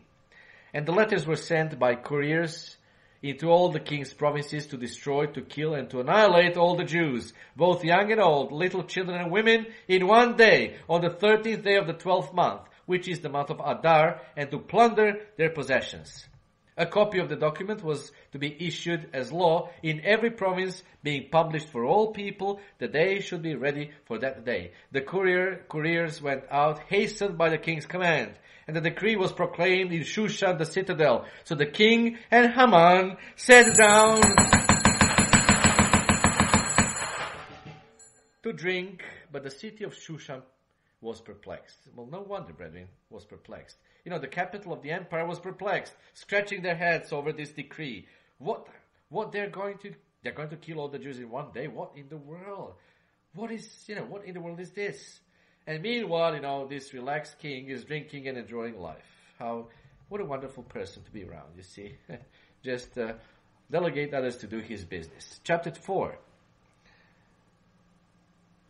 And the letters were sent by couriers into all the king's provinces to destroy, to kill, and to annihilate all the Jews, both young and old, little children and women, in one day, on the 13th day of the 12th month, which is the month of Adar, and to plunder their possessions. A copy of the document was to be issued as law in every province, being published for all people. The day should be ready for that day. The couriers went out, hastened by the king's command. And the decree was proclaimed in Shushan, the citadel. So the king and Haman sat down to drink, but the city of Shushan was perplexed. Well, no wonder, brethren, was perplexed. The capital of the empire was perplexed, scratching their heads over this decree. What they're going to kill all the Jews in one day? What in the world? What in the world is this? And meanwhile, this relaxed king is drinking and enjoying life. What a wonderful person to be around, you see. Just delegate others to do his business. Chapter 4.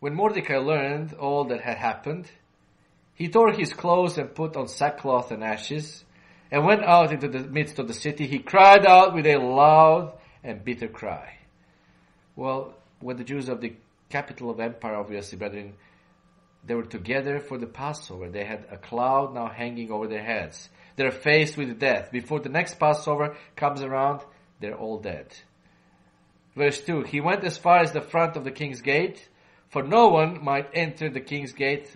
When Mordecai learned all that had happened, he tore his clothes and put on sackcloth and ashes, and went out into the midst of the city. He cried out with a loud and bitter cry. Well, when the Jews of the capital of empire, obviously, brethren, they were together for the Passover. They had a cloud now hanging over their heads. They're faced with death. Before the next Passover comes around, they're all dead. Verse 2, he went as far as the front of the king's gate, for no one might enter the king's gate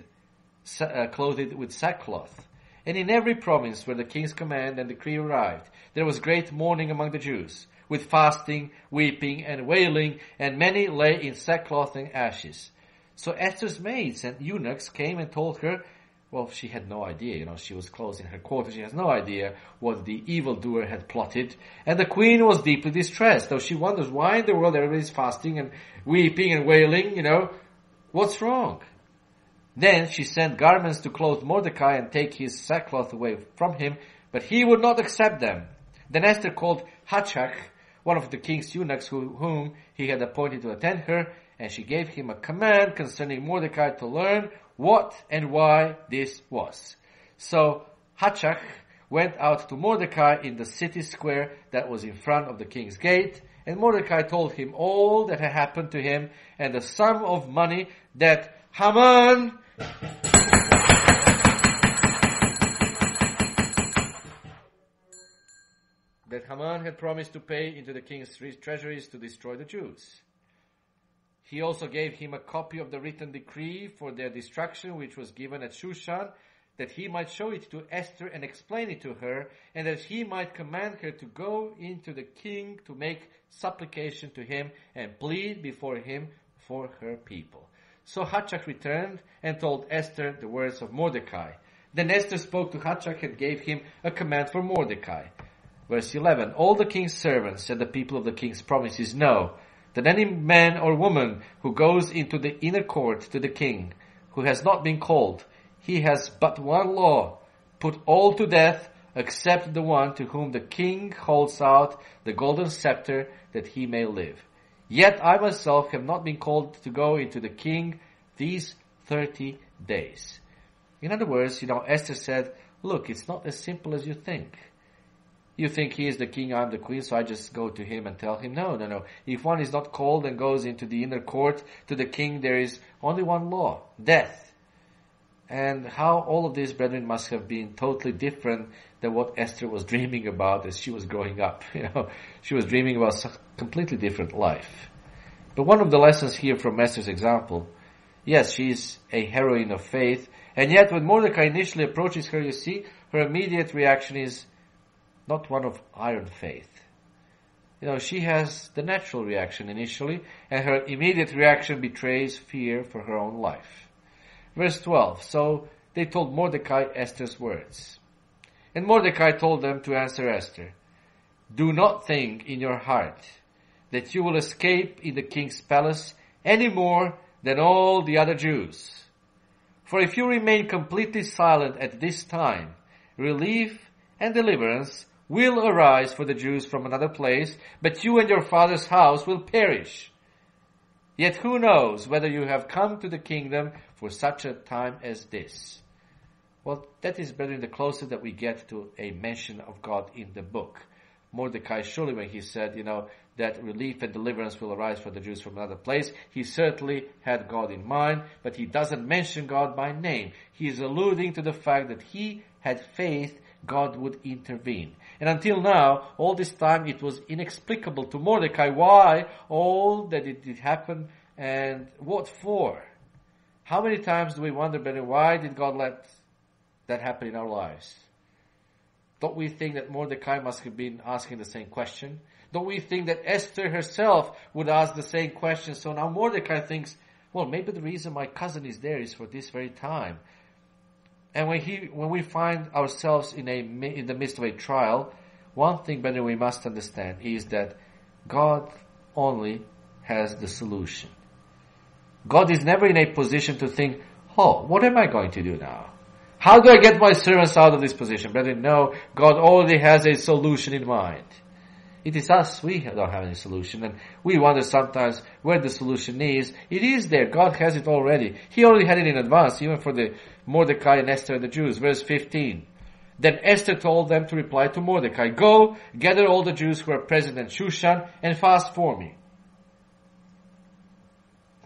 clothed with sackcloth. And in every province where the king's command and decree arrived, there was great mourning among the Jews, with fasting, weeping, and wailing, and many lay in sackcloth and ashes. So Esther's maids and eunuchs came and told her, well, she had no idea, she was closed in her quarters. She has no idea what the evildoer had plotted. And the queen was deeply distressed, though she wonders why in the world everybody's fasting and weeping and wailing, what's wrong? Then she sent garments to clothe Mordecai and take his sackcloth away from him, but he would not accept them. Then Esther called Hatshach, one of the king's eunuchs whom he had appointed to attend her, and she gave him a command concerning Mordecai to learn what and why this was. So Hathach went out to Mordecai in the city square that was in front of the king's gate, and Mordecai told him all that had happened to him and the sum of money that Haman had promised to pay into the king's treasuries to destroy the Jews. He also gave him a copy of the written decree for their destruction, which was given at Shushan, that he might show it to Esther and explain it to her, and that he might command her to go into the king to make supplication to him and plead before him for her people. So Hathach returned and told Esther the words of Mordecai. Then Esther spoke to Hathach and gave him a command for Mordecai. Verse 11, all the king's servants and the people of the king's provinces know that any man or woman who goes into the inner court to the king, who has not been called, he has but one law, put all to death except the one to whom the king holds out the golden scepter that he may live. Yet I myself have not been called to go into the king these 30 days. In other words, Esther said, look, it's not as simple as you think. You think he is the king, I'm the queen, so I just go to him and tell him, no. If one is not called and goes into the inner court to the king, there is only one law, death. And how all of this, brethren, must have been totally different than what Esther was dreaming about as she was growing up. She was dreaming about a completely different life. But one of the lessons here from Esther's example, yes, she's a heroine of faith, and yet when Mordecai initially approaches her, you see, her immediate reaction is not one of iron faith. She has the natural reaction initially, and her immediate reaction betrays fear for her own life. Verse 12, so they told Mordecai Esther's words. And Mordecai told them to answer Esther, do not think in your heart that you will escape in the king's palace any more than all the other Jews. For if you remain completely silent at this time, relief and deliverance will arise for the Jews from another place, but you and your father's house will perish. Yet who knows whether you have come to the kingdom for such a time as this? Well, that is, brethren, the closest that we get to a mention of God in the book. Mordecai, surely when he said, that relief and deliverance will arise for the Jews from another place, he certainly had God in mind, but he doesn't mention God by name. He is alluding to the fact that he had faith God would intervene. And until now, all this time, it was inexplicable to Mordecai why all that it did happen and what for. How many times do we wonder, brethren, why did God let that happen in our lives? Don't we think that Mordecai must have been asking the same question? Don't we think that Esther herself would ask the same question? So now Mordecai thinks, well, maybe the reason my cousin is there is for this very time. And when we find ourselves in the midst of a trial, one thing, brethren, we must understand is that God only has the solution. God is never in a position to think, what am I going to do now? How do I get my servants out of this position? Brethren, no, God already has a solution in mind. It is us, we don't have any solution, and we wonder sometimes where the solution is. It is there. God has it already. He already had it in advance, even for the Mordecai and Esther and the Jews. Verse 15. Then Esther told them to reply to Mordecai, go, gather all the Jews who are present at Shushan and fast for me.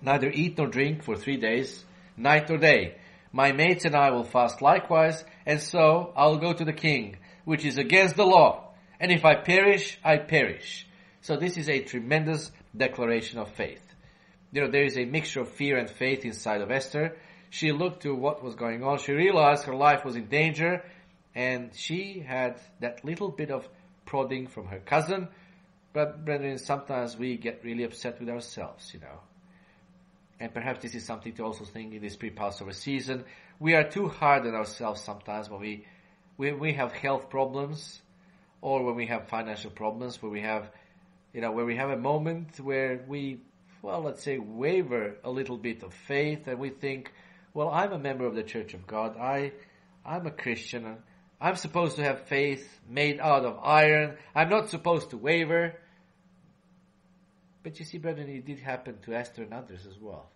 Neither eat nor drink for 3 days, night or day. My mates and I will fast likewise, and so I will go to the king, which is against the law. And if I perish, I perish. So this is a tremendous declaration of faith. There is a mixture of fear and faith inside of Esther. She looked to what was going on. She realized her life was in danger, and she had that little bit of prodding from her cousin. But brethren, sometimes we get really upset with ourselves, And perhaps this is something to also think in this pre-Passover season. We are too hard on ourselves sometimes when we have health problems, or when we have financial problems, where we have a moment where we, let's say, waver a little bit of faith, and we think, I'm a member of the Church of God. I'm a Christian. I'm supposed to have faith made out of iron. I'm not supposed to waver. But you see, brethren, it did happen to Esther and others as well.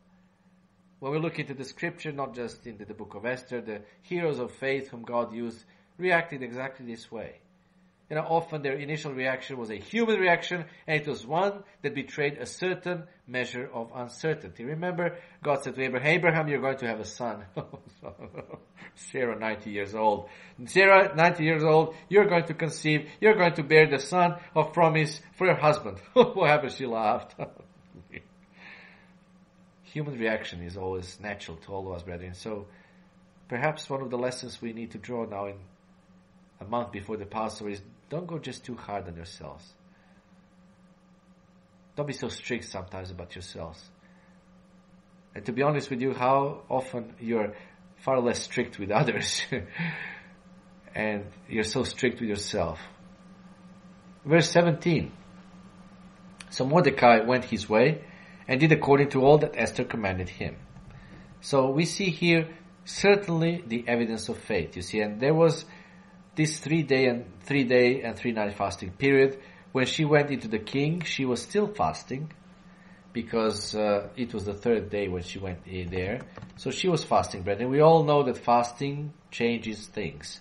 when we look into the scripture, not just into the book of Esther, the heroes of faith whom God used reacted exactly this way. Often their initial reaction was a human reaction, and it was one that betrayed a certain measure of uncertainty. Remember, God said to Abraham, you're going to have a son. Sarah, 90 years old. Sarah, 90 years old, you're going to conceive, you're going to bear the son of promise for your husband. What happened? She laughed. Human reaction is always natural to all of us, brethren. So, perhaps one of the lessons we need to draw now in a month before the Passover is don't go just too hard on yourselves. Don't be so strict sometimes about yourselves. And to be honest with you, how often you're far less strict with others and you're so strict with yourself. Verse 17. So Mordecai went his way and did according to all that Esther commanded him. So we see here certainly the evidence of faith, you see, and there was this 3-day and 3-night fasting period. When she went into the king, she was still fasting because it was the 3rd day when she went in there. So she was fasting, brethren. We all know that fasting changes things.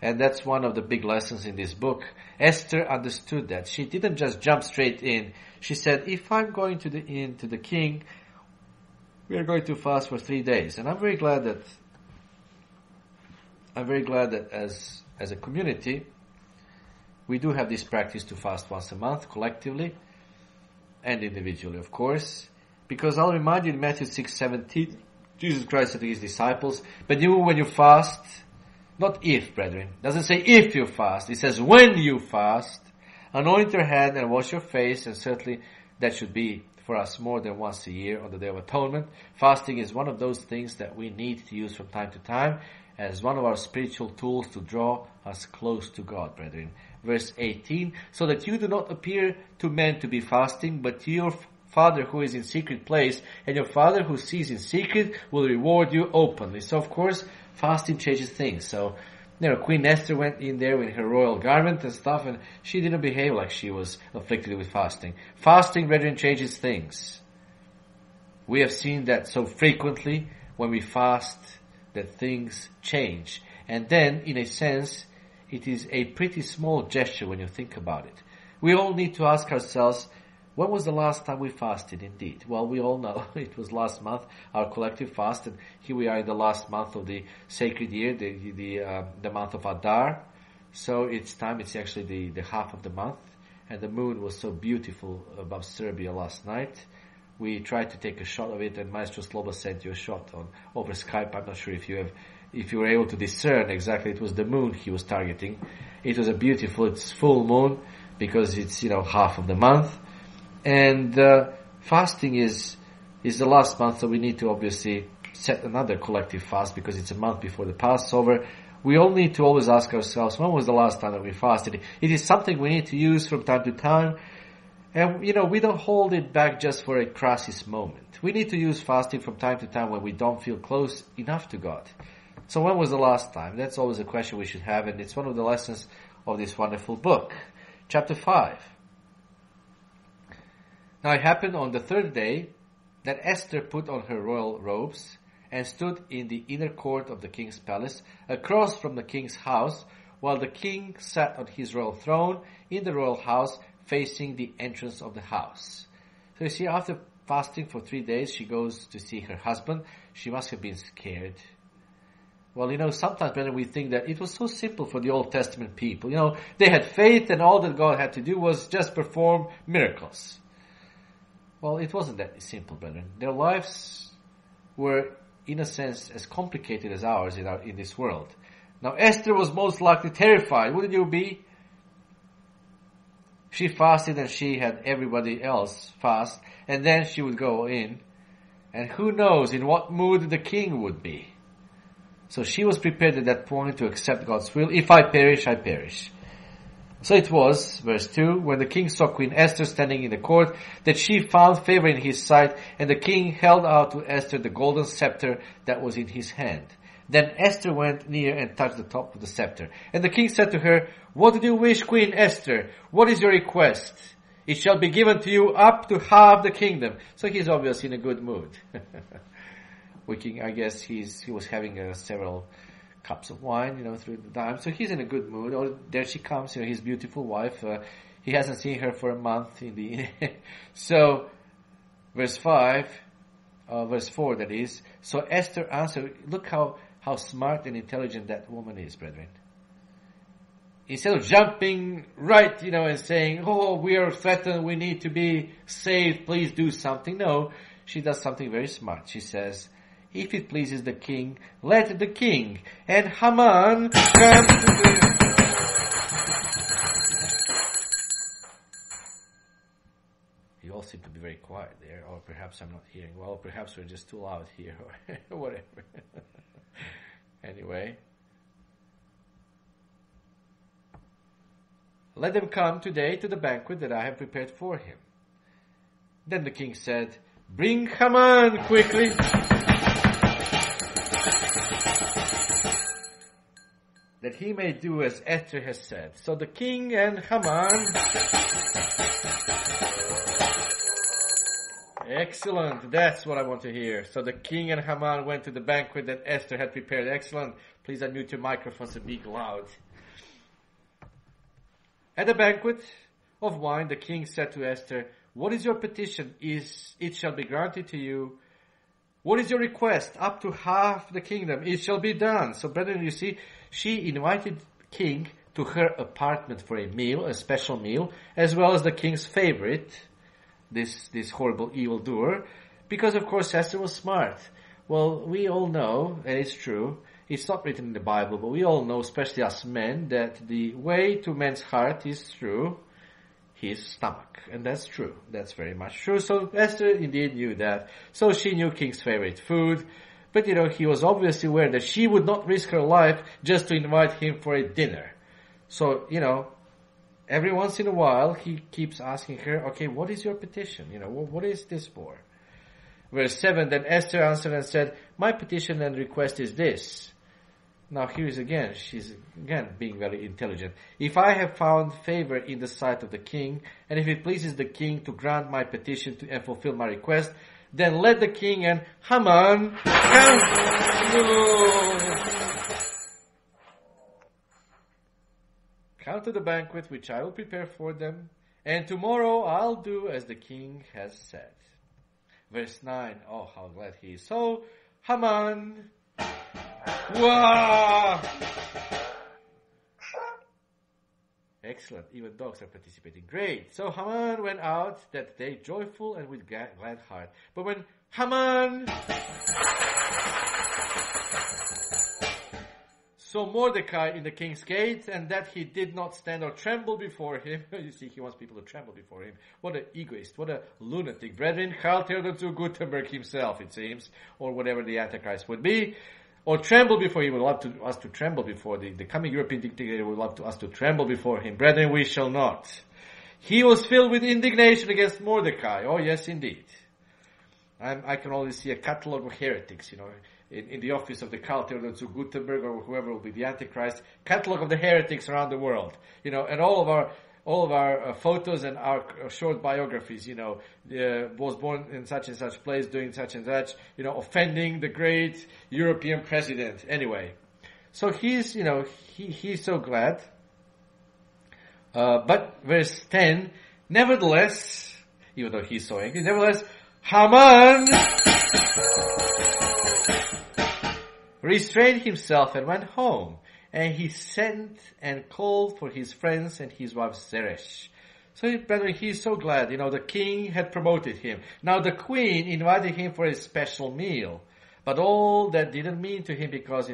And that's one of the big lessons in this book. Esther understood that. She didn't just jump straight in. She said, if I'm going to the king, we are going to fast for 3 days. And I'm very glad that as a community, we do have this practice to fast once a month, collectively and individually, of course. Because I'll remind you in Matthew 6:17, Jesus Christ said to his disciples, but you, when you fast, not if, brethren, it doesn't say if you fast, it says when you fast, anoint your head and wash your face, and certainly that should be for us more than once a year on the Day of Atonement. Fasting is one of those things that we need to use from time to time as one of our spiritual tools to draw us close to God, brethren. Verse 18, so that you do not appear to men to be fasting, but to your Father who is in secret place, and your Father who sees in secret will reward you openly. So of course, fasting changes things. So, Queen Esther went in there with her royal garment and stuff, and she didn't behave like she was afflicted with fasting. Fasting, brethren, changes things. We have seen that so frequently when we fast, that things change. And then, in a sense, it is a pretty small gesture when you think about it. We all need to ask ourselves, when was the last time we fasted indeed? Well, we all know it was last month, our collective fast, and here we are in the last month of the sacred year, the month of Adar. So it's time, it's actually the half of the month, and the moon was so beautiful above Serbia last night. We tried to take a shot of it, and Maestro Slobo sent you a shot over Skype. I'm not sure if you were able to discern exactly. It was the moon he was targeting. It was it's full moon because it's half of the month, and fasting is the last month, so we need to obviously set another collective fast because it's a month before the Passover. We all need to always ask ourselves, when was the last time that we fasted? It is something we need to use from time to time. And, we don't hold it back just for a crisis moment. We need to use fasting from time to time when we don't feel close enough to God. So when was the last time? That's always a question we should have, and it's one of the lessons of this wonderful book. Chapter 5. Now it happened on the 3rd day that Esther put on her royal robes and stood in the inner court of the king's palace, across from the king's house, while the king sat on his royal throne in the royal house, facing the entrance of the house. So you see, after fasting for 3 days, she goes to see her husband. She must have been scared. Well, sometimes when we think that it was so simple for the Old Testament people. They had faith and all that God had to do was just perform miracles. Well, it wasn't that simple, brethren. Their lives were, in a sense, as complicated as ours in this world. Now, Esther was most likely terrified. Wouldn't you be? She fasted and she had everybody else fast, and then she would go in, and who knows in what mood the king would be. So she was prepared at that point to accept God's will. If I perish, I perish. So it was, verse 2, when the king saw Queen Esther standing in the court, that she found favor in his sight, and the king held out to Esther the golden scepter that was in his hand. Then Esther went near and touched the top of the scepter. And the king said to her, what do you wish, Queen Esther? What is your request? It shall be given to you up to half the kingdom. So he's obviously in a good mood. I guess he was having several cups of wine, through the time. So he's in a good mood. Oh, there she comes, his beautiful wife. He hasn't seen her for a month. So, verse 4, that is. So Esther answered. Look how smart and intelligent that woman is, brethren. Instead of jumping right, and saying, "Oh, we are threatened, we need to be saved, please do something." No, she does something very smart. She says, "If it pleases the king, let the king and Haman come to the..." You all seem to be very quiet there, or perhaps I'm not hearing well, perhaps we're just too loud here, or whatever. Anyway. "Let them come today to the banquet that I have prepared for him." Then the king said, "Bring Haman quickly." "That he may do as Esther has said." So the king and Haman. Excellent. That's what I want to hear. So the king and Haman went to the banquet that Esther had prepared. Excellent. Please unmute your microphones and be loud. At the banquet of wine, the king said to Esther, "What is your petition? It shall be granted to you. What is your request? Up to half the kingdom. It shall be done." So, brethren, you see, she invited the king to her apartment for a meal, a special meal, as well as the king's favorite, this horrible evildoer, because, of course, Esther was smart. Well, we all know, and it's true, it's not written in the Bible, but we all know, especially us men, that the way to man's heart is through his stomach. And that's true. That's very much true. So Esther indeed knew that. So she knew King's favorite food. But, he was obviously aware that she would not risk her life just to invite him for a dinner. So, every once in a while, he keeps asking her, "Okay, what is your petition? What is this for?" Verse 7, then Esther answered and said, "My petition and request is this." Now she's again being very intelligent. "If I have found favor in the sight of the king, and if it pleases the king to grant my petition and fulfill my request, then let the king and Haman come to the banquet which I will prepare for them, and tomorrow I'll do as the king has said." Verse 9, oh, how glad he is. So Haman... Wow! Excellent. Even dogs are participating. Great. So Haman went out that day joyful and with glad heart. But when Haman saw Mordecai in the king's gate, and that he did not stand or tremble before him. You see, he wants people to tremble before him. What an egoist. What a lunatic. Brethren, Karl Theodor zu Gutenberg himself, it seems, or whatever the Antichrist would be. Or tremble before him. He would love us to tremble before the coming European dictator would love us to tremble before him. Brethren, we shall not. He was filled with indignation against Mordecai. Oh, yes, indeed. I can only see a catalog of heretics, in the office of the Karl Theodor zu Gutenberg or whoever will be the Antichrist. Catalog of the heretics around the world, and all of our photos and our short biographies, was born in such and such place, doing such and such, offending the great European president. Anyway, so he's so glad. But verse 10, nevertheless, even though he's so angry, nevertheless, Haman restrained himself and went home. And he sent and called for his friends and his wife Zeresh. So, brethren, he's so glad. The king had promoted him. Now the queen invited him for a special meal. But all that didn't mean to him because,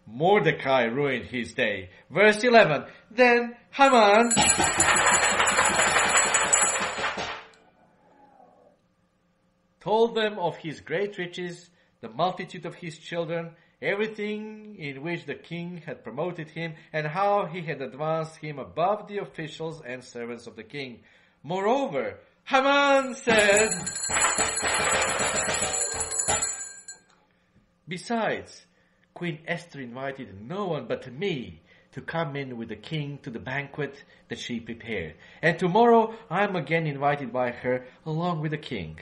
Mordecai ruined his day. Verse 11. Then Haman told them of his great riches, the multitude of his children, everything in which the king had promoted him, and how he had advanced him above the officials and servants of the king. Moreover, Haman said, "Besides, Queen Esther invited no one but me to come in with the king to the banquet that she prepared. And tomorrow I am again invited by her along with the king.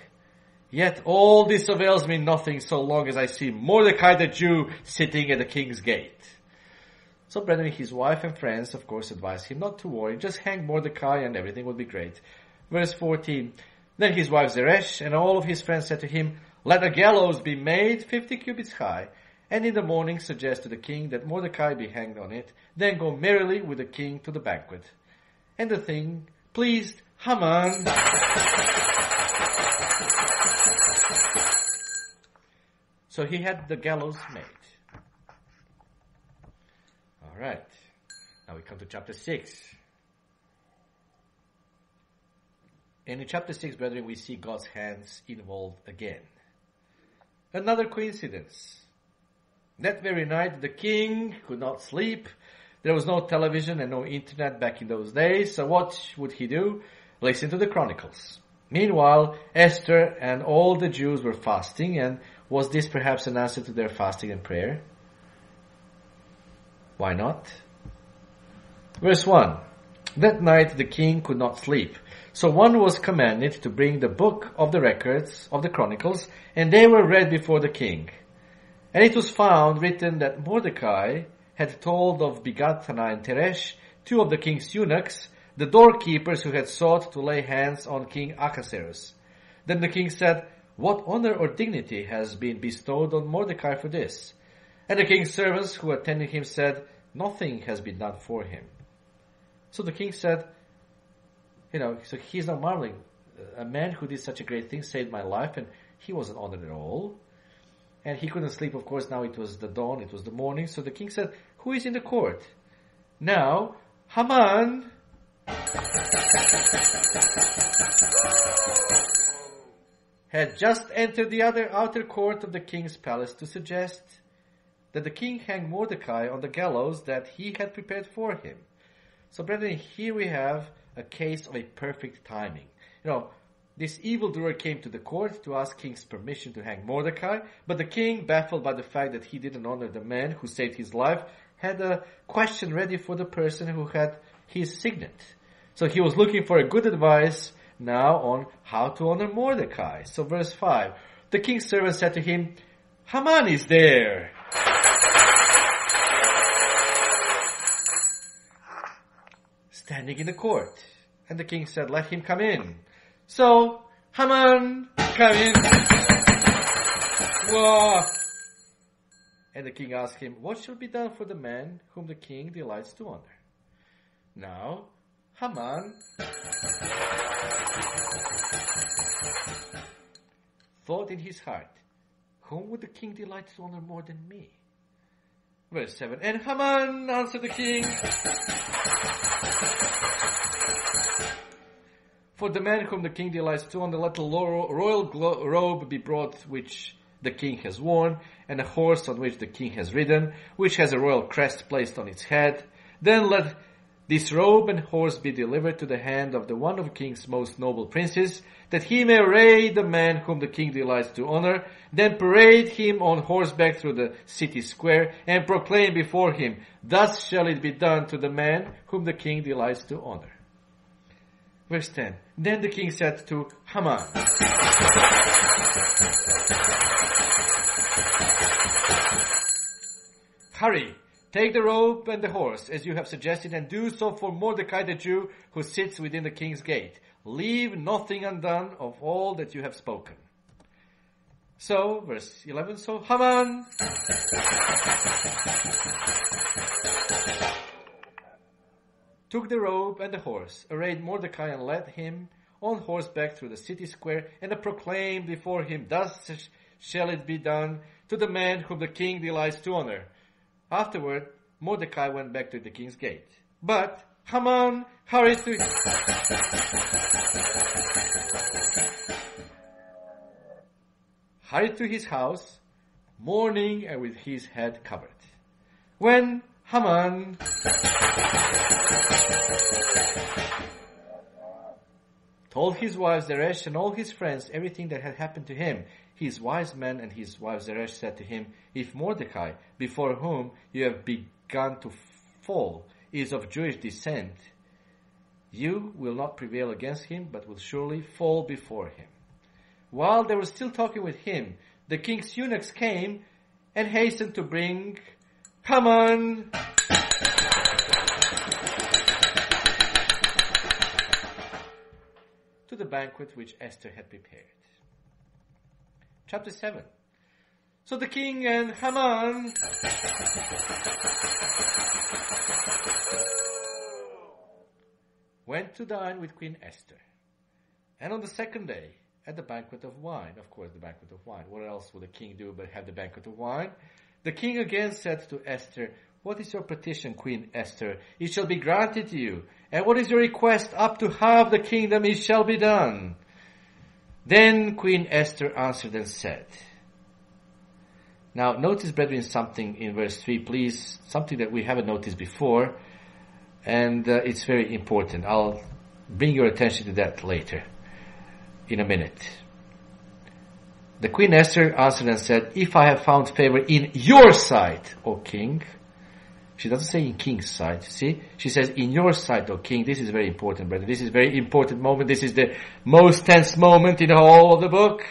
Yet all this avails me nothing so long as I see Mordecai the Jew sitting at the king's gate. So brethren, his wife and friends, of course, advised him not to worry. Just hang Mordecai and everything will be great. Verse 14. Then his wife Zeresh and all of his friends said to him, let a gallows be made 50 cubits high, and in the morning suggest to the king that Mordecai be hanged on it. Then go merrily with the king to the banquet. And the thing pleased Haman. So he had the gallows made. All right. Now we come to chapter 6. And in chapter 6, brethren, we see God's hands involved again. Another coincidence. That very night, the king could not sleep. There was no television and no internet back in those days. So what would he do? Listen to the Chronicles. Meanwhile, Esther and all the Jews were fasting. And was this perhaps an answer to their fasting and prayer? Why not? Verse 1. That night the king could not sleep. So one was commanded to bring the book of the records of the Chronicles, and they were read before the king. And it was found written that Mordecai had told of Bigthana and Teresh, two of the king's eunuchs, the doorkeepers who had sought to lay hands on King Ahasuerus. Then the king said, what honor or dignity has been bestowed on Mordecai for this? And the king's servants who attended him said, nothing has been done for him. So the king said, so he's not marveling. A man who did such a great thing saved my life, and he wasn't honored at all. And he couldn't sleep, of course. Now it was the dawn, it was the morning. So the king said, who is in the court? Now, Haman had just entered the outer court of the king's palace to suggest that the king hang Mordecai on the gallows that he had prepared for him. So brethren, here we have a case of a perfect timing. This evildoer came to the court to ask king's permission to hang Mordecai, but the king, baffled by the fact that he didn't honor the man who saved his life, had a question ready for the person who had his signet. So he was looking for a good advice now on how to honor Mordecai. So verse 5, the king's servant said to him, Haman is there. Standing in the court. And the king said, let him come in. So, Haman, come in. Whoa. And the king asked him, what shall be done for the man whom the king delights to honor? Now, Haman thought in his heart, whom would the king delight to honor more than me? Verse 7, and Haman answered the king, for the man whom the king delights to honor, let the royal robe be brought which the king has worn, and a horse on which the king has ridden, which has a royal crest placed on its head. Then let this robe and horse be delivered to the hand of the one of the king's most noble princes, that he may array the man whom the king delights to honor, then parade him on horseback through the city square, and proclaim before him, thus shall it be done to the man whom the king delights to honor. Verse 10, then the king said to Haman, hurry, take the robe and the horse, as you have suggested, and do so for Mordecai the Jew, who sits within the king's gate. Leave nothing undone of all that you have spoken. So, verse 11, so Haman took the robe and the horse, arrayed Mordecai, and led him on horseback through the city square, and proclaimed before him, thus shall it be done to the man whom the king delights to honor. Afterward, Mordecai went back to the king's gate. But Haman hurried to his house, mourning and with his head covered. When Haman told his wife Zeresh and all his friends everything that had happened to him, his wise men and his wife Zeresh said to him, if Mordecai, before whom you have begun to fall, is of Jewish descent, you will not prevail against him, but will surely fall before him. While they were still talking with him, the king's eunuchs came and hastened to bring Haman to the banquet which Esther had prepared. Chapter 7. So the king and Haman went to dine with Queen Esther. And on the second day, at the banquet of wine, of course the banquet of wine, what else would a king do but have the banquet of wine? The king again said to Esther, "What is your petition, Queen Esther? It shall be granted to you. And what is your request? Up to half the kingdom it shall be done." Then Queen Esther answered and said. Now notice, brethren, something in verse 3, please, something that we haven't noticed before, and it's very important. I'll bring your attention to that later, in a minute. The Queen Esther answered and said, "If I have found favor in your sight, O king." She doesn't say in king's sight, see? She says, "In your sight, O king." This is very important, brother. This is a very important moment. This is the most tense moment in the whole of the book.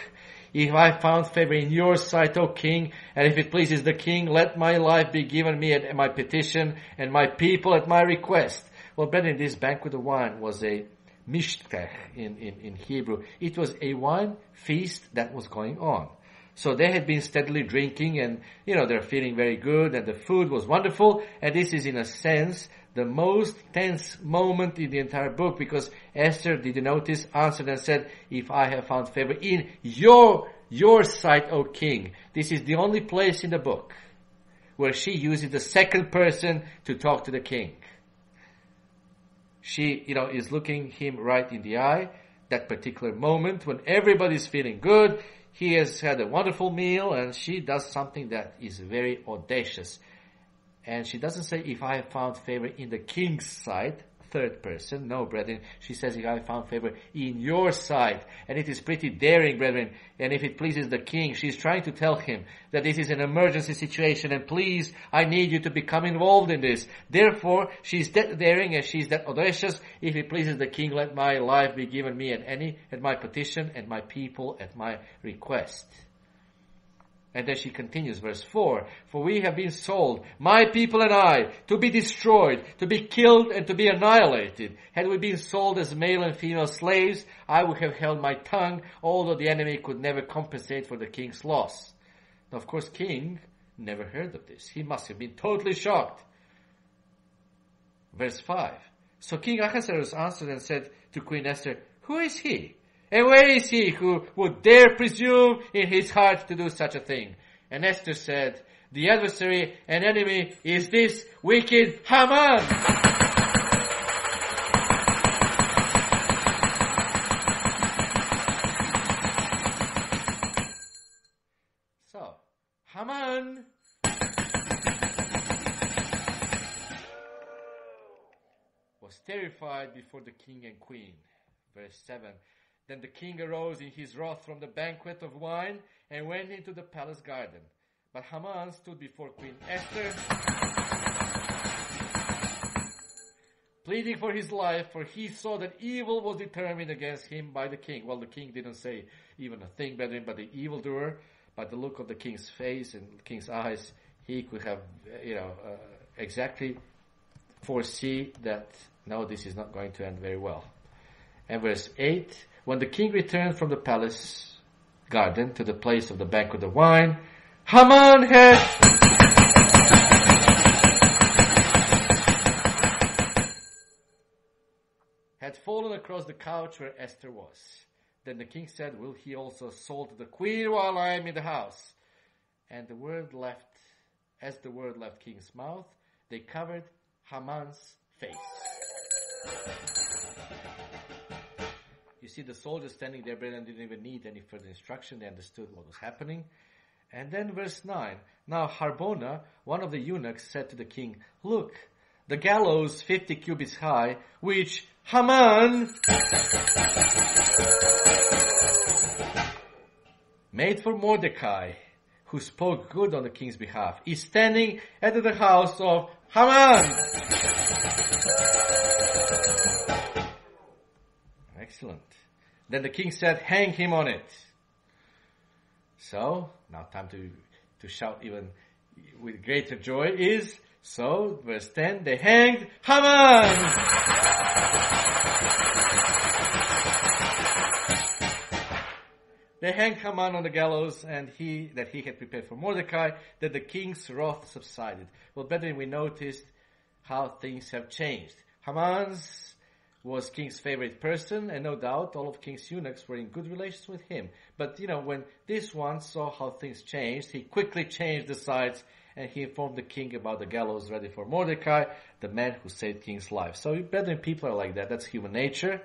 "If I found favor in your sight, O king, and if it pleases the king, let my life be given me at my petition, and my people at my request." Well, brethren, this banquet of wine was a mishtech in Hebrew. It was a wine feast that was going on. So they had been steadily drinking, and, they're feeling very good, and the food was wonderful. And this is, in a sense, the most tense moment in the entire book, because Esther, did you notice, answered and said, "If I have found favor in your sight, O king." This is the only place in the book where she uses the second person to talk to the king. She, is looking him right in the eye, that particular moment when everybody's feeling good. He has had a wonderful meal, and she does something that is very audacious. And she doesn't say, "If I have found favor in the king's sight," third person. No, brethren. She says, "If I have found favor in your sight." And it is pretty daring, brethren. And if it pleases the king, she's trying to tell him that this is an emergency situation, and please, I need you to become involved in this. Therefore, she's that daring and she's that audacious. "If it pleases the king, let my life be given me at my petition, and my people at my request." And then she continues, verse 4, "For we have been sold, my people and I, to be destroyed, to be killed, and to be annihilated. Had we been sold as male and female slaves, I would have held my tongue, although the enemy could never compensate for the king's loss." Now, of course, king never heard of this. He must have been totally shocked. Verse 5, "So King Ahasuerus answered and said to Queen Esther, 'Who is he? And where is he who would dare presume in his heart to do such a thing?' And Esther said, 'The adversary and enemy is this wicked Haman.'" So, Haman was terrified before the king and queen. Verse 7, "Then the king arose in his wrath from the banquet of wine and went into the palace garden. But Haman stood before Queen Esther, pleading for his life, for he saw that evil was determined against him by the king." Well, the king didn't say even a thing, brethren, but the evildoer, by the look of the king's face and the king's eyes, he could have, exactly foresee that, no, this is not going to end very well. And verse 8, "When the king returned from the palace garden to the place of the banquet of wine, Haman had fallen across the couch where Esther was. Then the king said, 'Will he also assault the queen while I am in the house?' And as the word left king's mouth, they covered Haman's face." You see the soldiers standing there, brethren, didn't even need any further instruction. They understood what was happening. And then verse 9, "Now Harbona, one of the eunuchs, said to the king, 'Look, the gallows 50 cubits high, which Haman made for Mordecai, who spoke good on the king's behalf, is standing at the house of Haman.'" Excellent. Then the king said, "Hang him on it." So, now time to shout even with greater joy is, so, verse 10, they hanged Haman! They hanged Haman on the gallows, and he had prepared for Mordecai, that the king's wrath subsided. Well, brethren, we noticed how things have changed. Haman's was king's favorite person, and no doubt all of king's eunuchs were in good relations with him. But, when this one saw how things changed, he quickly changed the sides, and he informed the king about the gallows ready for Mordecai, the man who saved king's life. So, brethren, people are like that. That's human nature.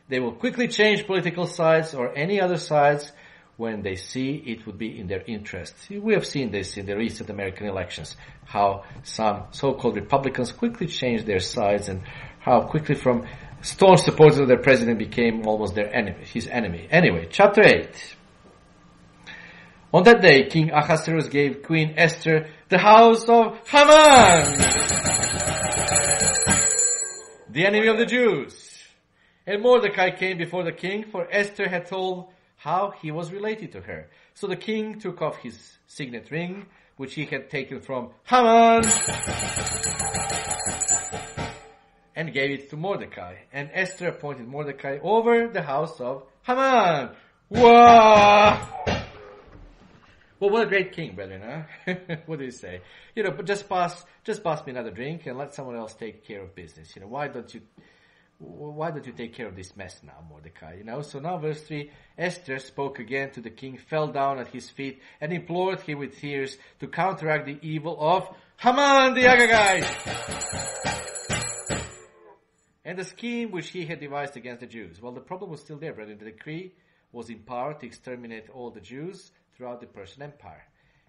They will quickly change political sides or any other sides when they see it would be in their interest. We have seen this in the recent American elections, how some so-called Republicans quickly changed their sides and how quickly from staunch supporters of their president became almost his enemy. Anyway, chapter 8. On that day, King Ahasuerus gave Queen Esther the house of Haman, the enemy of the Jews. And Mordecai came before the king, for Esther had told how he was related to her. So the king took off his signet ring, which he had taken from Haman, and gave it to Mordecai. And Esther appointed Mordecai over the house of Haman. Wow! Well, what a great king, brethren, huh? What do you say? But just pass me another drink and let someone else take care of business. Why don't you take care of this mess now, Mordecai? So now verse 3, Esther spoke again to the king, fell down at his feet, and implored him with tears to counteract the evil of Haman the Agagite, and the scheme which he had devised against the Jews. Well, the problem was still there, brethren. The decree was in power to exterminate all the Jews throughout the Persian Empire.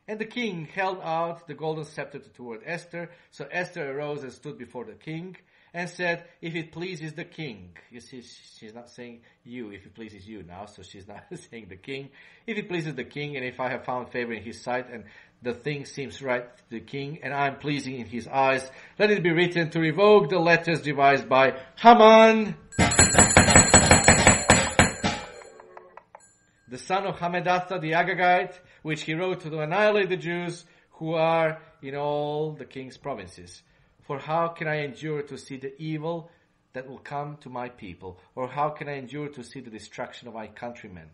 And the king held out the golden scepter toward Esther. So Esther arose and stood before the king and said, if it pleases the king. You see, she's not saying you, if it pleases you now, so she's not saying the king. If it pleases the king, and if I have found favor in his sight, and the thing seems right to the king, and I am pleasing in his eyes, let it be written to revoke the letters devised by Haman, the son of Hammedatha the Agagite, which he wrote to annihilate the Jews who are in all the king's provinces. For how can I endure to see the evil that will come to my people? Or how can I endure to see the destruction of my countrymen?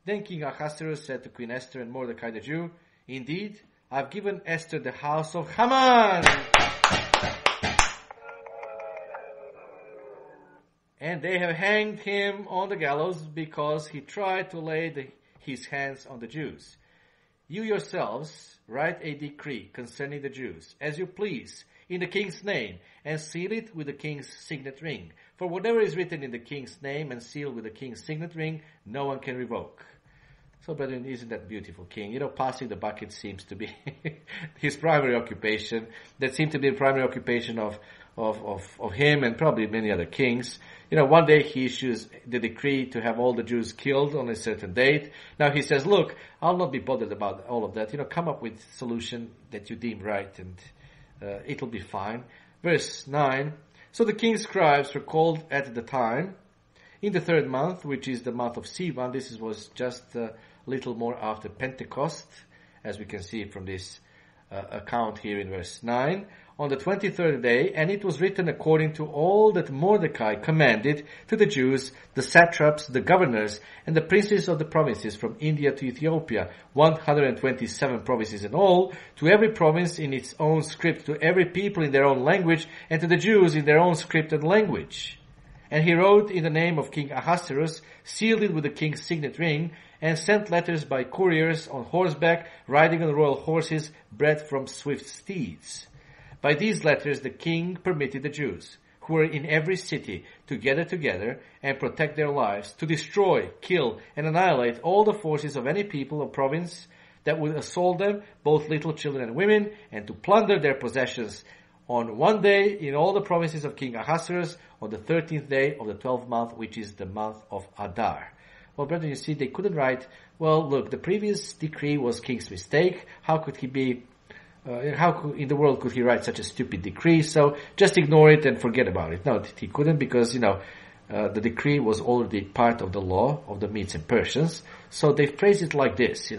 Then King Ahasuerus said to Queen Esther and Mordecai the Jew, indeed, I've given Esther the house of Haman, and they have hanged him on the gallows because he tried to lay his hands on the Jews. You yourselves write a decree concerning the Jews, as you please, in the king's name, and seal it with the king's signet ring. For whatever is written in the king's name and sealed with the king's signet ring, no one can revoke. So, brethren, isn't that beautiful, king? Passing the bucket seems to be his primary occupation. That seemed to be the primary occupation of him and probably many other kings. One day he issues the decree to have all the Jews killed on a certain date. Now he says, look, I'll not be bothered about all of that. Come up with a solution that you deem right, and it'll be fine. Verse 9, so the king's scribes were called at the time, in the 3rd month, which is the month of Sivan. This was just a little more after Pentecost, as we can see from this account here in verse 9, on the 23rd day, and it was written according to all that Mordecai commanded to the Jews, the satraps, the governors, and the princes of the provinces from India to Ethiopia, 127 provinces in all, to every province in its own script, to every people in their own language, and to the Jews in their own script and language. And he wrote in the name of King Ahasuerus, sealed it with the king's signet ring, and sent letters by couriers on horseback, riding on royal horses, bred from swift steeds. By these letters the king permitted the Jews, who were in every city, to gather together and protect their lives, to destroy, kill, and annihilate all the forces of any people or province that would assault them, both little children and women, and to plunder their possessions on one day in all the provinces of King Ahasuerus, on the 13th day of the 12th month, which is the month of Adar. Well, brethren, you see, they couldn't write, well, look, the previous decree was king's mistake. How could he be, in the world could he write such a stupid decree? So just ignore it and forget about it. No, he couldn't, because, the decree was already part of the law of the Medes and Persians. So they phrase it like this,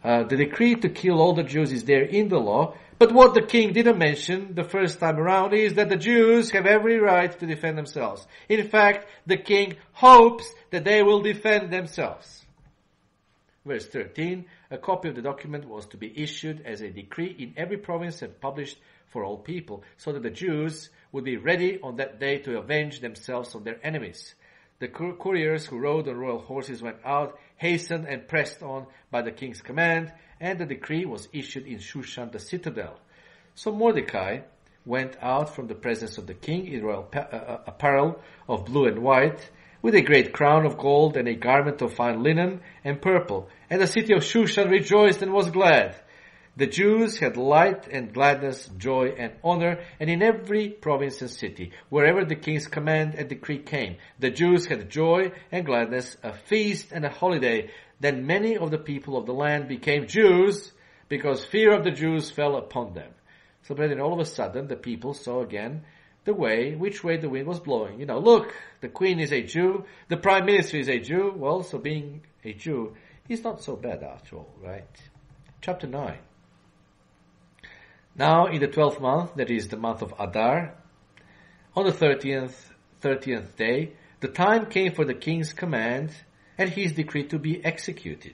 The decree to kill all the Jews is there in the law, but what the king didn't mention the first time around is that the Jews have every right to defend themselves. In fact, the king hopes that they will defend themselves. Verse 13, a copy of the document was to be issued as a decree in every province and published for all people, so that the Jews would be ready on that day to avenge themselves on their enemies. The couriers who rode on royal horses went out, hastened and pressed on by the king's command, and the decree was issued in Shushan the citadel. So Mordecai went out from the presence of the king in royal apparel of blue and white, with a great crown of gold and a garment of fine linen and purple. And the city of Shushan rejoiced and was glad. The Jews had light and gladness, joy and honor, and in every province and city, wherever the king's command and decree came, the Jews had joy and gladness, a feast and a holiday. Then many of the people of the land became Jews, because fear of the Jews fell upon them. So brethren, all of a sudden, the people saw again which way the wind was blowing. Look, the queen is a Jew, the prime minister is a Jew. Well, so being a Jew is not so bad after all, right? Chapter 9. Now in the 12th month, that is the month of Adar, on the 30th day, the time came for the king's command and his decree to be executed.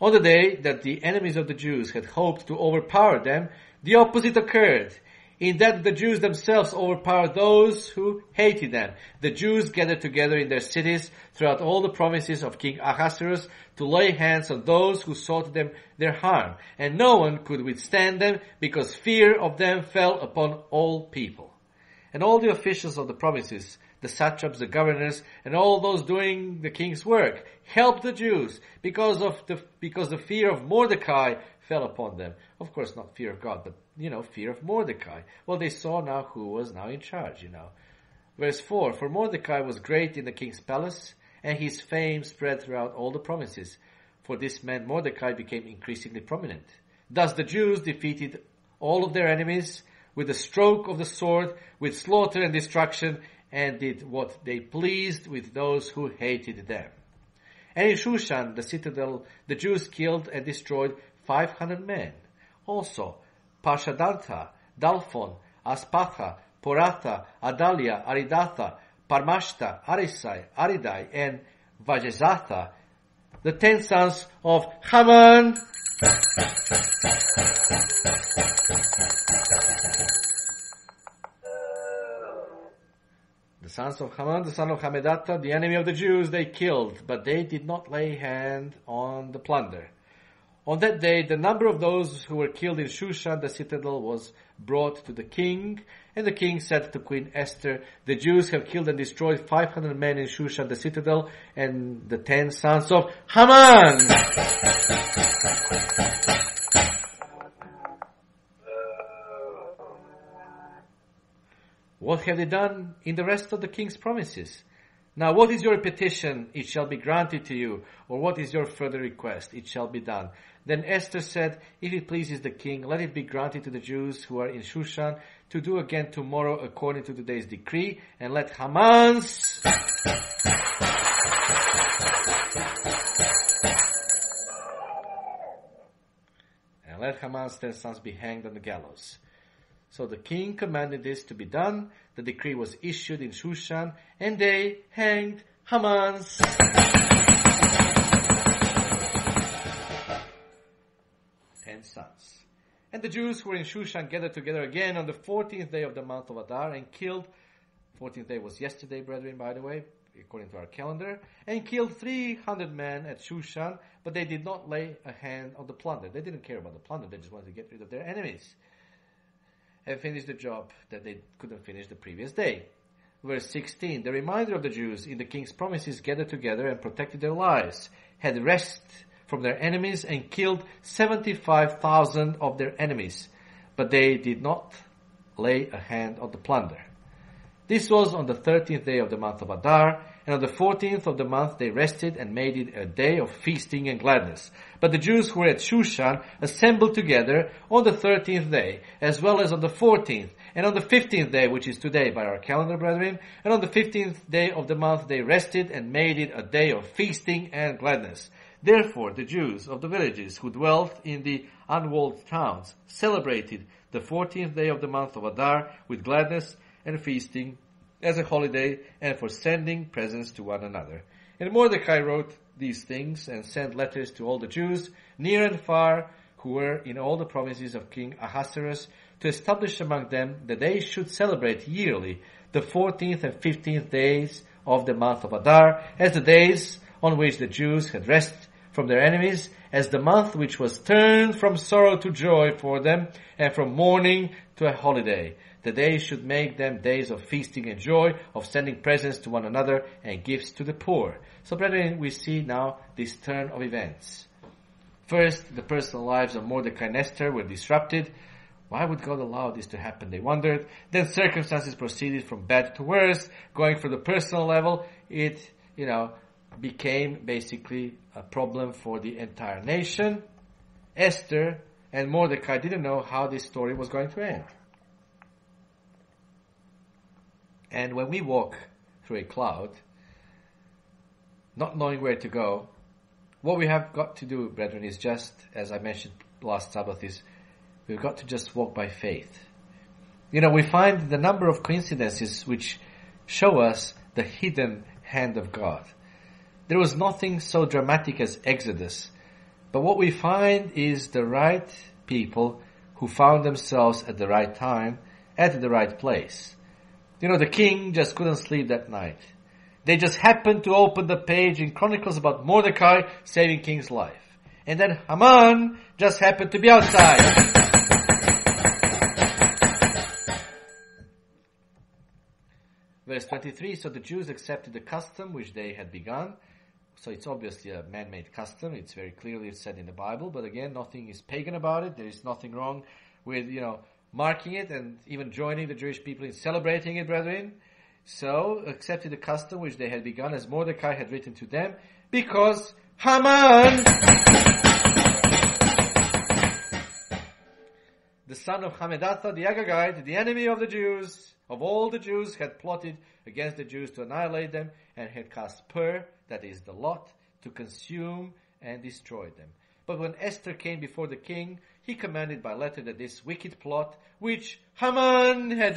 On the day that the enemies of the Jews had hoped to overpower them, the opposite occurred, in that the Jews themselves overpowered those who hated them. The Jews gathered together in their cities throughout all the provinces of King Ahasuerus to lay hands on those who sought them their harm. And no one could withstand them, because fear of them fell upon all people. And all the officials of the provinces, the satraps, the governors, and all those doing the king's work, helped the Jews, because the fear of Mordecai fell upon them. Of course, not fear of God, but, fear of Mordecai. Well, they saw now who was now in charge, Verse 4, for Mordecai was great in the king's palace, and his fame spread throughout all the provinces. For this man Mordecai became increasingly prominent. Thus the Jews defeated all of their enemies with a stroke of the sword, with slaughter and destruction, and did what they pleased with those who hated them. And in Shushan, the citadel, the Jews killed and destroyed 500 men. Also, Parshadartha, Dalphon, Aspatha, Poratha, Adalia, Aridatha, Parmashta, Arisai, Aridai, and Vajezatha, the 10 sons of Haman. The sons of Haman, the son of Hammedatha, the enemy of the Jews, they killed, but they did not lay hand on the plunder. On that day, the number of those who were killed in Shushan, the citadel, was brought to the king. And the king said to Queen Esther, the Jews have killed and destroyed 500 men in Shushan, the citadel, and the 10 sons of Haman. What have they done in the rest of the king's promises? Now, what is your petition? It shall be granted to you. Or what is your further request? It shall be done. Then Esther said, if it pleases the king, let it be granted to the Jews who are in Shushan to do again tomorrow according to today's decree, and let Haman's and let Haman's 10 sons be hanged on the gallows. So the king commanded this to be done. The decree was issued in Shushan, and they hanged Haman's 10 sons. And the Jews who were in Shushan gathered together again on the 14th day of the month of Adar and killed, 14th day was yesterday, brethren, by the way, according to our calendar, and killed 300 men at Shushan, but they did not lay a hand on the plunder. They didn't care about the plunder, they just wanted to get rid of their enemies and finish the job that they couldn't finish the previous day. Verse 16, the remainder of the Jews in the king's promises gathered together and protected their lives, had rest from their enemies, and killed 75,000 of their enemies, but they did not lay a hand on the plunder. This was on the 13th day of the month of Adar, and on the 14th of the month they rested and made it a day of feasting and gladness. But the Jews who were at Shushan assembled together on the 13th day, as well as on the 14th, and on the 15th day, which is today by our calendar, brethren, and on the 15th day of the month they rested and made it a day of feasting and gladness. Therefore the Jews of the villages who dwelt in the unwalled towns celebrated the 14th day of the month of Adar with gladness and feasting as a holiday, and for sending presents to one another. And Mordecai wrote these things and sent letters to all the Jews, near and far, who were in all the provinces of King Ahasuerus, to establish among them that they should celebrate yearly the 14th and 15th days of the month of Adar, as the days on which the Jews had rest from their enemies, as the month which was turned from sorrow to joy for them, and from mourning to a holiday, that they should make them days of feasting and joy, of sending presents to one another and gifts to the poor. So, brethren, we see now this turn of events. First, the personal lives of Mordecai and Esther were disrupted. Why would God allow this to happen, they wondered. Then circumstances proceeded from bad to worse. Going from the personal level, it, became basically a problem for the entire nation. Esther and Mordecai didn't know how this story was going to end. And when we walk through a cloud, not knowing where to go, what we have got to do, brethren, is just, as I mentioned last Sabbath, is we've got to just walk by faith. We find the number of coincidences which show us the hidden hand of God. There was nothing so dramatic as Exodus, but what we find is the right people who found themselves at the right time, at the right place. The king just couldn't sleep that night. They just happened to open the page in Chronicles about Mordecai saving king's life. And then Haman just happened to be outside. Verse 23, so the Jews accepted the custom which they had begun. So it's obviously a man-made custom. It's very clearly said in the Bible. But again, nothing is pagan about it. There is nothing wrong with, marking it and even joining the Jewish people in celebrating it, brethren. So, accepted the custom which they had begun, as Mordecai had written to them, because Haman, the son of Hammedatha, the Agagite, the enemy of the Jews, of all the Jews, had plotted against the Jews to annihilate them, and had cast pur, that is the lot, to consume and destroy them. But when Esther came before the king, he commanded by letter that this wicked plot, which Haman had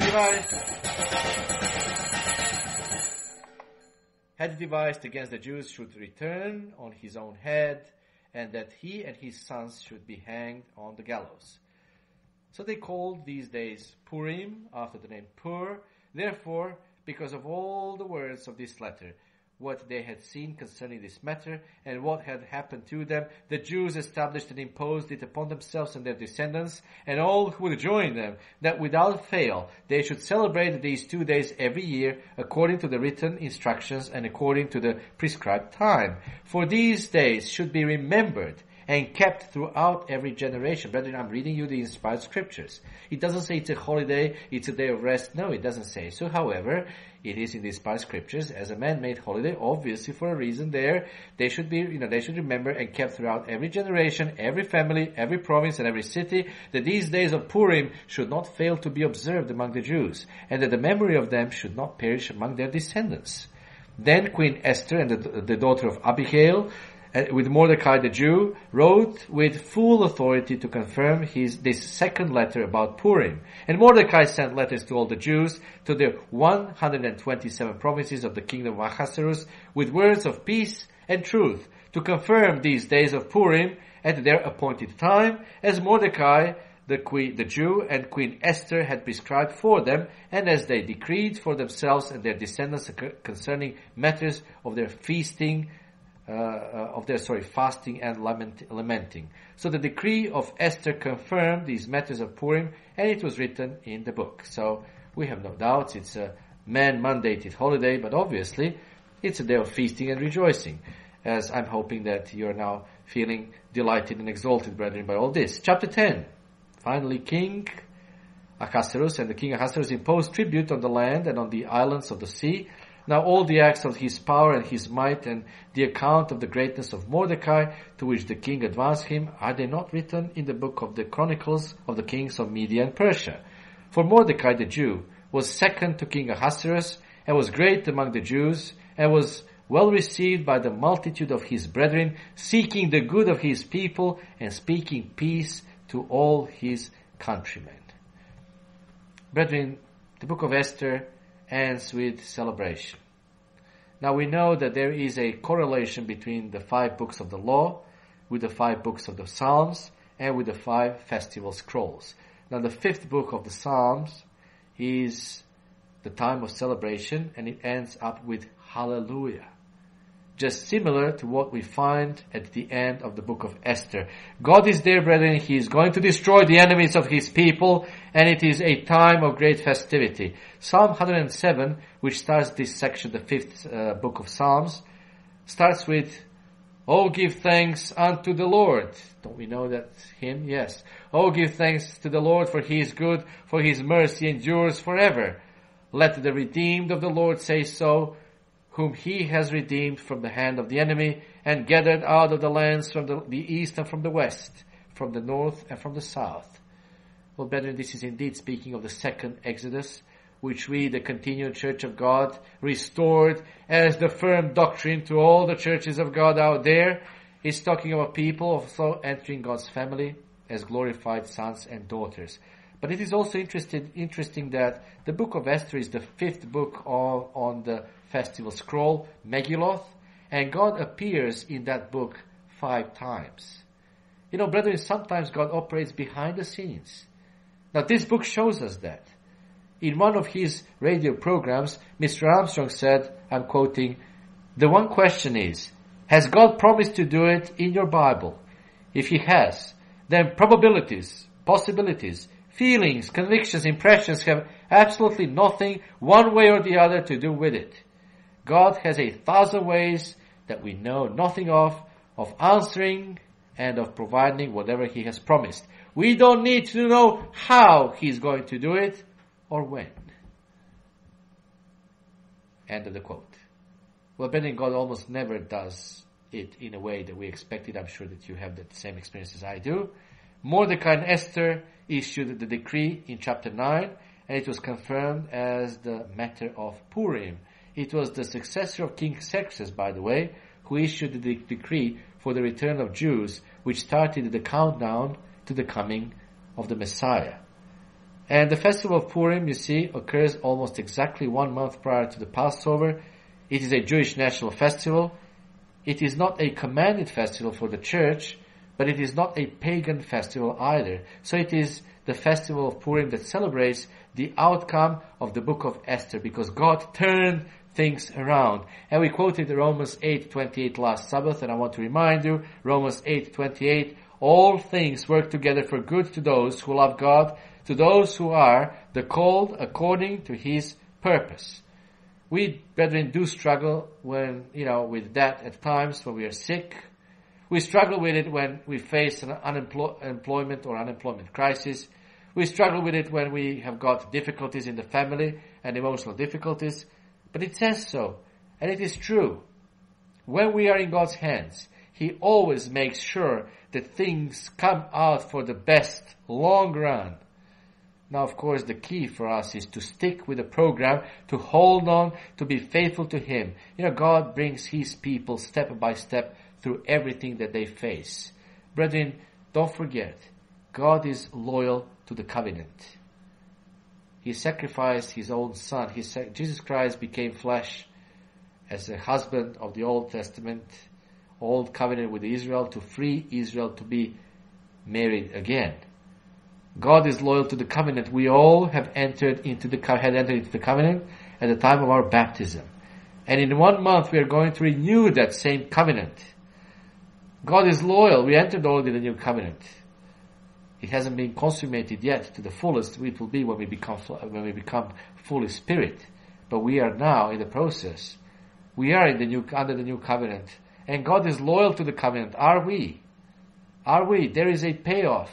devised against the Jews, should return on his own head, and that he and his sons should be hanged on the gallows. So they called these days Purim, after the name Pur. Therefore, because of all the words of this letter, what they had seen concerning this matter, and what had happened to them, the Jews established and imposed it upon themselves and their descendants, and all who would join them, that without fail they should celebrate these 2 days every year, according to the written instructions and according to the prescribed time. For these days should be remembered and kept throughout every generation. Brethren, I'm reading you the inspired scriptures. It doesn't say it's a holiday, it's a day of rest. No, it doesn't say so. However, it is in the inspired scriptures as a man-made holiday, obviously for a reason there. They should be, they should remember and kept throughout every generation, every family, every province, and every city, that these days of Purim should not fail to be observed among the Jews, and that the memory of them should not perish among their descendants. Then Queen Esther and the daughter of Abihail, with Mordecai the Jew, wrote with full authority to confirm this second letter about Purim. And Mordecai sent letters to all the Jews, to the 127 provinces of the kingdom of Ahasuerus, with words of peace and truth, to confirm these days of Purim at their appointed time, as Mordecai the Jew and Queen Esther had prescribed for them, and as they decreed for themselves and their descendants concerning matters of their fasting and lamenting. So the decree of Esther confirmed these matters of Purim, and it was written in the book. So we have no doubts it's a man-mandated holiday, but obviously it's a day of feasting and rejoicing, as I'm hoping that you're now feeling delighted and exalted, brethren, by all this. Chapter 10. Finally, King Ahasuerus and the King Ahasuerus imposed tribute on the land and on the islands of the sea. Now all the acts of his power and his might, and the account of the greatness of Mordecai, to which the king advanced him, are they not written in the book of the Chronicles of the kings of Media and Persia? For Mordecai the Jew was second to King Ahasuerus, and was great among the Jews, and was well received by the multitude of his brethren, seeking the good of his people and speaking peace to all his countrymen. Brethren, the book of Esther ends with celebration. Now we know that there is a correlation between the 5 books of the law, with the 5 books of the Psalms, and with the 5 festival scrolls. Now the 5th book of the Psalms is the time of celebration, and it ends up with Hallelujah. Just similar to what we find at the end of the book of Esther. God is there, brethren. He is going to destroy the enemies of his people, and it is a time of great festivity. Psalm 107, which starts this section, the 5th book of Psalms, starts with, "Oh, give thanks unto the Lord." Don't we know that hymn? Yes. "Oh, give thanks to the Lord, for he is good, for his mercy endures forever. Let the redeemed of the Lord say so, whom he has redeemed from the hand of the enemy, and gathered out of the lands from the east and from the west, from the north and from the south." Well, brethren, this is indeed speaking of the second Exodus, which we, the continued Church of God, restored as the firm doctrine to all the churches of God out there. It's talking about people also entering God's family as glorified sons and daughters. But it is also interesting that the book of Esther is the 5th book on the festival scroll, Megilloth, and God appears in that book 5 times. You know, brethren, sometimes God operates behind the scenes. Now, this book shows us that. In one of his radio programs, Mr. Armstrong said, I'm quoting, "The one question is, has God promised to do it in your Bible? If he has, then probabilities, possibilities, feelings, convictions, impressions have absolutely nothing one way or the other to do with it. God has 1,000 ways that we know nothing of answering and of providing whatever he has promised. We don't need to know how he's going to do it or when." End of the quote. Well, brethren, God almost never does it in a way that we expected. I'm sure that you have the same experience as I do. Mordecai and Esther issued the decree in chapter 9, and it was confirmed as the matter of Purim. It was the successor of King Xerxes, by the way, who issued the decree for the return of Jews, which started the countdown to the coming of the Messiah. And the festival of Purim, you see, occurs almost exactly 1 month prior to the Passover. It is a Jewish national festival. It is not a commanded festival for the church, but it is not a pagan festival either. So it is the festival of Purim that celebrates the outcome of the book of Esther, because God turned things around. And we quoted Romans 8:28 last Sabbath, and I want to remind you, Romans 8:28, "All things work together for good to those who love God, to those who are the called according to his purpose." We, brethren, do struggle with that at times when we are sick. We struggle with it when we face an unemployment crisis. We struggle with it when we have got difficulties in the family and emotional difficulties. But it says so, and it is true. When we are in God's hands, he always makes sure that things come out for the best long run. Now, of course, the key for us is to stick with the program, to hold on, to be faithful to him. God brings his people step by step through everything that they face. Brethren, don't forget, God is loyal to the covenant. He sacrificed his own son. Jesus Christ became flesh as a husband of the Old Testament, Old Covenant with Israel, to free Israel to be married again. God is loyal to the covenant. We all had entered into the covenant at the time of our baptism. And in 1 month we are going to renew that same covenant. God is loyal. We entered already the new covenant. It hasn't been consummated yet to the fullest. It will be when we become fully spirit. But we are now in the process. We are under the new covenant. And God is loyal to the covenant. Are we? Are we? There is a payoff.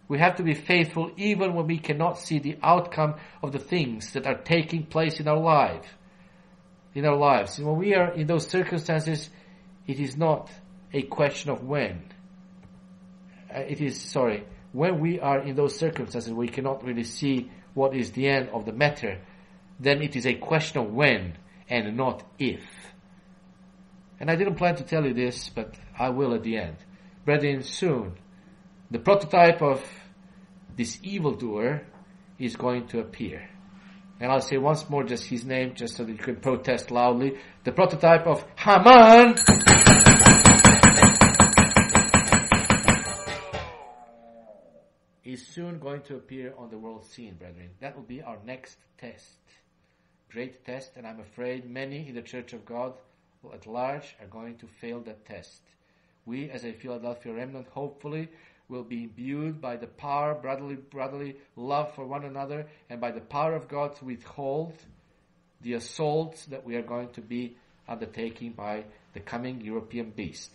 We have to be faithful even when we cannot see the outcome of the things that are taking place in our lives. And when we are in those circumstances, it is not a question of when. When we are in those circumstances, we cannot really see what is the end of the matter. Then it is a question of when and not if. And I didn't plan to tell you this, but I will at the end. Brethren, soon, the prototype of this evildoer is going to appear. And I'll say once more just his name, just so that you can protest loudly. The prototype of Haman is soon going to appear on the world scene, brethren. That will be our next test. Great test, and I'm afraid many in the Church of God at large are going to fail that test. We, as a Philadelphia remnant, hopefully will be imbued by the power, brotherly love for one another, and by the power of God to withhold the assaults that we are going to be undertaking by the coming European beast.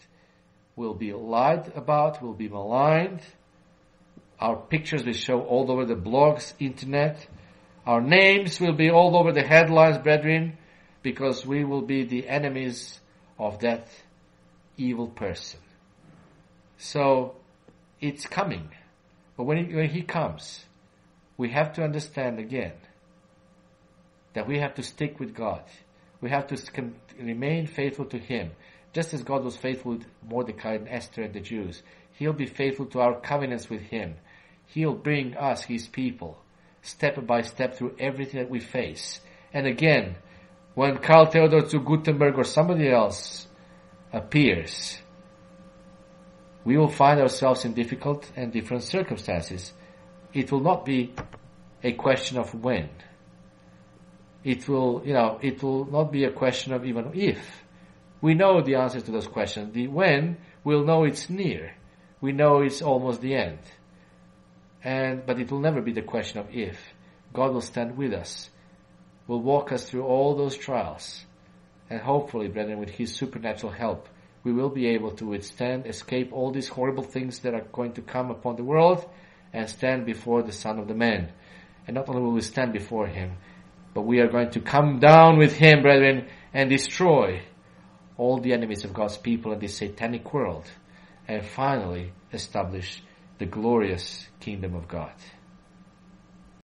We'll be lied about, we'll be maligned. Our pictures will show all over the blogs, internet. Our names will be all over the headlines, brethren, because we will be the enemies of that evil person. So, it's coming. But when he comes, we have to understand again that we have to stick with God. We have to remain faithful to Him. Just as God was faithful with Mordecai and Esther and the Jews, He'll be faithful to our covenants with Him. He'll bring us, His people, step by step through everything that we face. And again, when Karl Theodor zu Gutenberg or somebody else appears, we will find ourselves in difficult and different circumstances. It will not be a question of when. It will not be a question of even if. We know the answer to those questions. The when, we'll know it's near. We know it's almost the end. But it will never be the question of if. God will stand with us, will walk us through all those trials. And hopefully, brethren, with His supernatural help, we will be able to escape all these horrible things that are going to come upon the world, and stand before the Son of the Man. And not only will we stand before Him, but we are going to come down with Him, brethren, and destroy all the enemies of God's people in this satanic world, and finally establish the glorious kingdom of God.